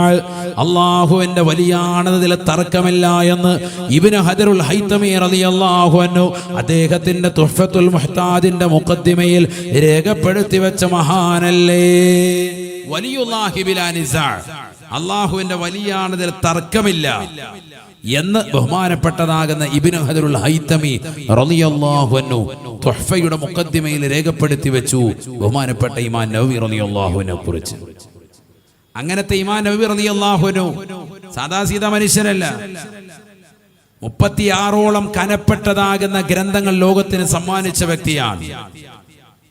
അല്ലാഹുവിന്റെ വലിയാണെന്നതിൽ തർക്കമില്ല എന്ന് ഇബ്നു ഹജറുൽ ഹൈതമി റളിയല്ലാഹു അൻഹു അദ്ദേഹത്തിന്റെ തുഹ്ഫത്തുൽ മുഹ്താദിന്റെ മുഖദ്ദിമയിൽ രേഖപ്പെടുത്തി വെച്ച മഹാനല്ലേ. വലിയുല്ലാഹി ബിലാ നിസാ, അല്ലാഹുവിന്റെ വലിയാണെന്നതിൽ തർക്കമില്ല എന്ന് ബഹുമാനപ്പെട്ടതാകുന്ന ഇബ്നു ഹജറുൽ ഹൈതമി റളിയല്ലാഹു അൻഹു തുഹ്ഫയുടെ മുഖദ്ദിമയിൽ രേഖപ്പെടുത്തി വെച്ചു ബഹുമാനപ്പെട്ട ഇമാം നവവി റളിയല്ലാഹു അൻഹു കുറിച്ച്. അങ്ങനത്തെ ഇമാം നവവി റളിയല്ലാഹു അൻഹു സാദാസീദാ മനുഷ്യരല്ല. 36ഓളം കനപ്പെട്ടതാകുന്ന ഗ്രന്ഥങ്ങൾ ലോകത്തിന് സമ്മാനിച്ച വ്യക്തിയാണ്.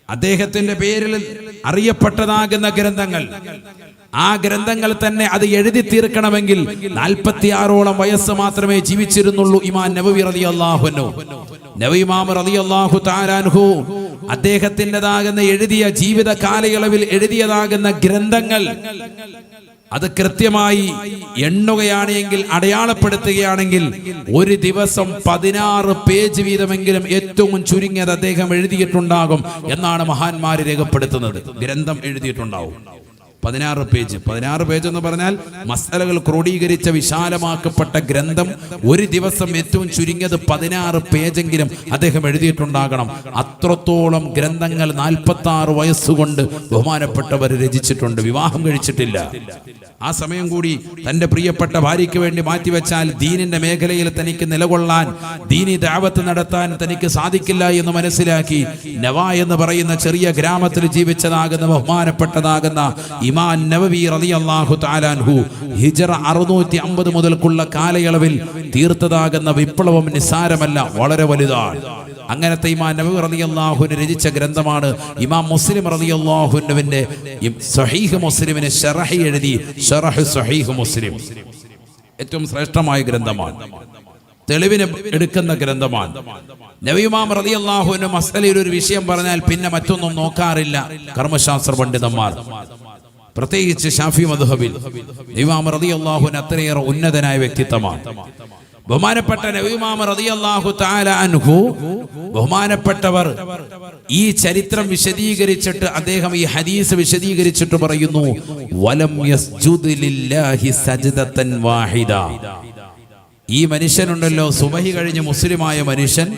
അദ്ദേഹത്തിന്റെ പേരിൽ അറിയപ്പെട്ടതാകുന്ന ഗ്രന്ഥങ്ങൾ, ആ ഗ്രന്ഥങ്ങൾ തന്നെ അത് എഴുതി തീർക്കണമെങ്കിൽ 46ഓളം വയസ്സ് മാത്രമേ ജീവിച്ചിരുന്നുള്ളൂ ഇമാം നവവി റളിയല്ലാഹു അൻഹു. നവവി ഇമാം റളിയല്ലാഹു തആല അൻഹു അദ്ദേഹത്തിൻ്റെതാകുന്ന എഴുതിയ ജീവിത കാലയളവിൽ എഴുതിയതാകുന്ന ഗ്രന്ഥങ്ങൾ അത് കൃത്യമായി എണ്ണുകയാണെങ്കിൽ, അടയാളപ്പെടുത്തുകയാണെങ്കിൽ ഒരു ദിവസം 16 പേജ് വീതമെങ്കിലും ഏറ്റവും ചുരുങ്ങിയത് അദ്ദേഹം എഴുതിയിട്ടുണ്ടാകും എന്നാണ് മഹാന്മാര് രേഖപ്പെടുത്തുന്നത്. ഗ്രന്ഥം എഴുതിയിട്ടുണ്ടാവും 16 പേജ്. 16 പേജ് എന്ന് പറഞ്ഞാൽ മസലകൾ ക്രോഡീകരിച്ച വിശാലമാക്കപ്പെട്ട ഗ്രന്ഥം. ഒരു ദിവസം ഏറ്റവും ചുരുങ്ങിയത് 16 പേജെങ്കിലും അദ്ദേഹം എഴുതിയിട്ടുണ്ടാകണം. അത്രത്തോളം ഗ്രന്ഥങ്ങൾ 46 വയസ്സുകൊണ്ട് ബഹുമാനപ്പെട്ടവർ രചിച്ചിട്ടുണ്ട്. വിവാഹം കഴിച്ചിട്ടില്ല. ആ സമയം കൂടി തന്റെ പ്രിയപ്പെട്ട ഭാര്യയ്ക്ക് വേണ്ടി മാറ്റിവെച്ചാൽ ദീനിന്റെ മേഖലയിൽ തനിക്ക് നിലകൊള്ളാൻ, ദീനി ദഅവത്ത് നടത്താൻ തനിക്ക് സാധിക്കില്ല എന്ന് മനസ്സിലാക്കി നവാ എന്ന് പറയുന്ന ചെറിയ ഗ്രാമത്തിൽ ജീവിച്ചതാകുന്ന ബഹുമാനപ്പെട്ടതാകുന്ന ഇമാം നവവി റളിയല്ലാഹു തആല അൻഹു ഹിജ്റ 650 മുതൽക്കുള്ള കാലയളവിൽ തീർത്തതാകുന്ന വിപ്ലവം നിസ്സാരമല്ല, വളരെ വലുതാണ്. അങ്ങനത്തെ ഇമാം നവവി റളിയല്ലാഹുവിന് രചിച്ച ഗ്രന്ഥമാണ് ഇമാം മുസ്ലിം റളിയല്ലാഹുവിന്റെ സ്വഹീഹ് മുസ്ലിമിനെ ശറഹ് എഴുതി. ശറഹ് സ്വഹീഹ് മുസ്ലിം ഏറ്റവും ശ്രേഷ്ഠമായ ഗ്രന്ഥമാണ്, തെളിവിന് എടുക്കുന്ന ഗ്രന്ഥമാണ്. നബി ഇമാം റളിയല്ലാഹുവിന്റെ മസലയിൽ ഒരു വിഷയം പറഞ്ഞാൽ പിന്നെ മറ്റൊന്നും നോക്കാറില്ല കർമ്മശാസ്ത്ര പണ്ഡിതന്മാർ, പ്രത്യേകിച്ച് ഷാഫി മദ്ഹബിൽ. ഇമാം റളിയല്ലാഹുവിന് അത്രയേറെ ഉന്നതനായ വ്യക്തിത്വമാണ്. ബഹുമാനപ്പെട്ട നബി ഇമാം റളിയല്ലാഹു തആല അൻഹു, ബഹുമാനപ്പെട്ടവർ ഈ ചരിത്രം വിശദീകരിച്ചിട്ട് അദ്ദേഹം ഈ ഹദീസ് വിശദീകരിച്ചിട്ട് പറയുന്നു, വലം യസ്ജുദ് ലില്ലാഹി സജ്ദതൻ വാഹിദ. ഈ മനുഷ്യനുണ്ടല്ലോ, സുബഹി കഴിഞ്ഞ് മുസ്ലിമായ മനുഷ്യൻ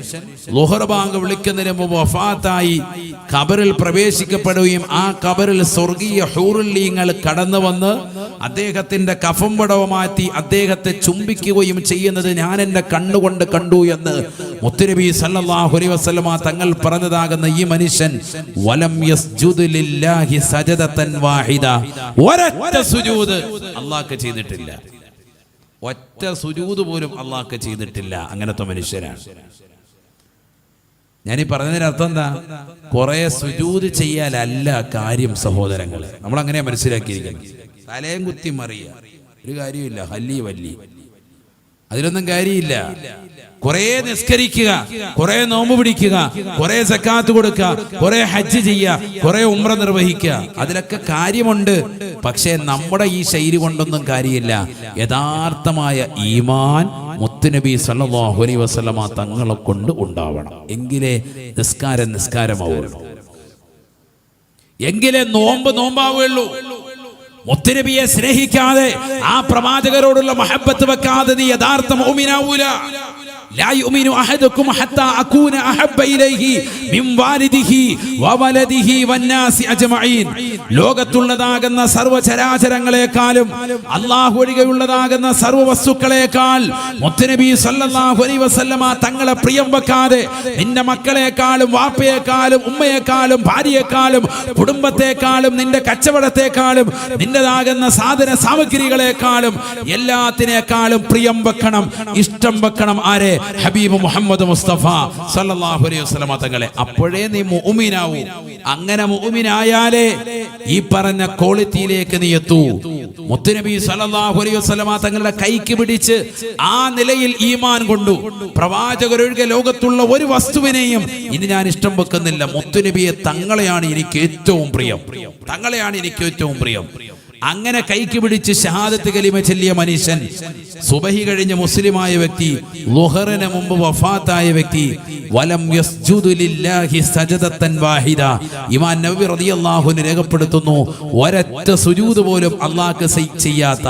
ളുഹർ ബാങ്ക് വിളിക്കുന്നതിന് മുമ്പ് വഫാത്തായി ഖബറിൽ പ്രവേശിക്കപ്പെടുകയും ആ ഖബറിൽ സ്വർഗീയ ഹൂറുല്ലീങ്ങൾ കടന്നു വന്ന് അദ്ദേഹത്തിന്റെ കഫം പടവ് മാറ്റി അദ്ദേഹത്തെ ചുംബിക്കുകയും ചെയ്യുന്നത് ഞാൻ എന്റെ കണ്ണുകൊണ്ട് കണ്ടു എന്ന് മുത്തുനബി സല്ലല്ലാഹു അലൈഹി വസല്ലമ തങ്ങൾ പറഞ്ഞതാകുന്ന ഈ മനുഷ്യൻ വലം യസ്ജുദ് ലില്ലാഹി സജദതൻ വാഹിദ, ഒരൊറ്റ സുജൂദ് അല്ലാഹുക്ക് ചെയ്തിട്ടില്ല. ഒറ്റ സുജൂദ് പോലും അല്ലാഹുക്ക് ചെയ്തിട്ടില്ല. അങ്ങനത്തെ മനുഷ്യരാണ്. ഞാനീ പറഞ്ഞതിന് അർത്ഥം എന്താ? കുറെ സുജൂദ് ചെയ്യാനല്ല കാര്യം സഹോദരങ്ങളെ. നമ്മൾ അങ്ങനെ മനസ്സിലാക്കിയിരിക്കണം. തലയും കുത്തി മറിയ ഒരു കാര്യമില്ല, ഹല്ലി വല്ലി, അതിലൊന്നും കാര്യമില്ല. കുറെ നിസ്കരിക്കുക, കുറെ നോമ്പ് പിടിക്കുക, കുറെ സക്കാത്ത് കൊടുക്കുക, കുറെ ഹജ്ജ് ചെയ്യുക, കുറെ ഉംറ നിർവഹിക്കുക, അതിലൊക്കെ കാര്യമുണ്ട്. പക്ഷേ നമ്മുടെ ഈ ശൈലി കൊണ്ടൊന്നും കാര്യമില്ല. യഥാർത്ഥമായ ഈമാൻ മുത്തുനബി സല്ലല്ലാഹു അലൈഹി വസല്ലമ തങ്ങളെ കൊണ്ട് ഉണ്ടാവണം. എങ്കിലേ നിസ്കാരം നിസ്കാരമാവുള്ളൂ, എങ്കിലേ നോമ്പ് നോമ്പാവുള്ളൂ. മുത്തുനബിയെ സ്നേഹിക്കാതെ, ആ പ്രവാചകരോടുള്ള മഹബത്ത് വെക്കാതെ നീ യഥാർത്ഥ മുഅ്മിനാവൂല. لا يؤمن أحدكم حتى أكون أحب إليه من والده وولده والناس أجمعين. ലോകത്തുള്ളതാകുന്ന സർവ്വചരാചരങ്ങളെക്കാളും അല്ലാഹു ഒഴികെയുള്ളതാകുന്ന സർവ്വ വസ്തുക്കളെക്കാൾ മുത്തുനബി സല്ലല്ലാഹു അലൈഹി വസല്ലമ തങ്ങളെ പ്രിയം വെക്കാതെ നിന്റെ മക്കളെക്കാളും വാപ്പയെക്കാളും ഉമ്മയെക്കാളും ഭാര്യയെക്കാളും കുടുംബത്തെക്കാളും നിന്റെ കച്ചവടത്തെക്കാളും നിന്റെതാകുന്ന സാധന സാമഗ്രികളെക്കാളും എല്ലാത്തിനേക്കാളും പ്രിയം വെക്കണം, ഇഷ്ടം വെക്കണം. ആരെ? ഹബീബ് മുഹമ്മദ് മുസ്തഫ സല്ലല്ലാഹു അലൈഹി വസല്ലമ തങ്ങളെ. അപ്പോഴേ നീ മുഅ്മിനാവൂ. അങ്ങനെ മുഅ്മിനായാലേ ഈ പറഞ്ഞ ക്വാളിറ്റിയിലേക്ക് നീ എത്തൂ. മുത്തുനബി സല്ലല്ലാഹു അലൈഹി വസല്ലമ തങ്ങളുടെ കൈക്ക് പിടിച്ച് ആ നിലയിൽ ഈമാൻ കൊണ്ടു. പ്രവാചകരൊഴികെ ലോകത്തുള്ള ഒരു വസ്തുവിനെയും ഇനി ഞാൻ ഇഷ്ടം വെക്കുന്നില്ല. മുത്തുനബിയെ തങ്ങളെയാണ് എനിക്ക് ഏറ്റവും പ്രിയം, തങ്ങളെയാണ് എനിക്ക് ഏറ്റവും പ്രിയം. അങ്ങനെ കൈക്ക് പിടിച്ച് ഷഹാദത്ത് കലിമ ചൊല്ലിയ മനുഷ്യൻ, സുബഹി കഴിഞ്ഞ് മുസ്ലിമായ വ്യക്തി, ളുഹറിന് മുമ്പ് വഫാത്തായ വ്യക്തി, വലം യസ്ജുദു ലില്ലാഹി സജദതൻ വാഹിദ. ഇമാം നവവി റളിയല്ലാഹു അൻഹു രേഖപ്പെടുത്തുന്നു, ഒരൊറ്റ സുജൂദ് പോലും അല്ലാഹുക്ക് ചെയ്യാത്ത,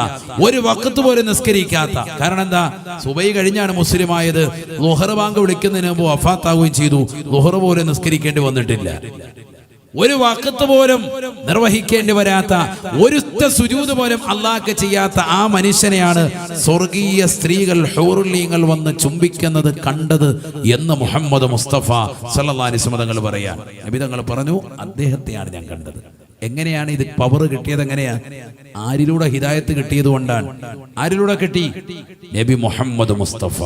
ഒരു വഖത്ത് പോലും നിസ്കരിക്കാത്ത. കാരണം എന്താ? സുബഹി കഴിഞ്ഞാണ് മുസ്ലിമായത്, ളുഹർ ബാങ്ക് വിളിക്കുന്നതിന് മുമ്പ് വഫാത്താവുകയും ചെയ്തു. ളുഹർ പോലും നിസ്കരിക്കേണ്ടി വന്നിട്ടില്ല, ഒരു വഖത്ത് പോലും നിർവഹിക്കേണ്ടി വരാത്ത, ഒരു സുജൂദ് പോലും അല്ലാഹുക്ക് ചെയ്യാത്ത ആ മനുഷ്യനെയാണ് സ്വർഗീയ സ്ത്രീകൾ ഹൂറുല്ലീങ്ങൾ വന്ന് ചുംബിക്കുന്നത് കണ്ടത് എന്ന് മുഹമ്മദ് മുസ്തഫ സല്ലല്ലാഹു അലൈഹി വസല്ലം തങ്ങൾ പറയാൻ. നബി തങ്ങൾ പറഞ്ഞു, അദ്ദേഹത്തെയാണ് ഞാൻ കണ്ടത്. എങ്ങനെയാണ് ഇത് പവർ കിട്ടിയത്? എങ്ങനെയാ? ആരിലൂടെ ഹിദായത്ത് കിട്ടിയത് കൊണ്ടാണ്. ആരിലൂടെ കിട്ടി? നബി മുഹമ്മദ് മുസ്തഫ.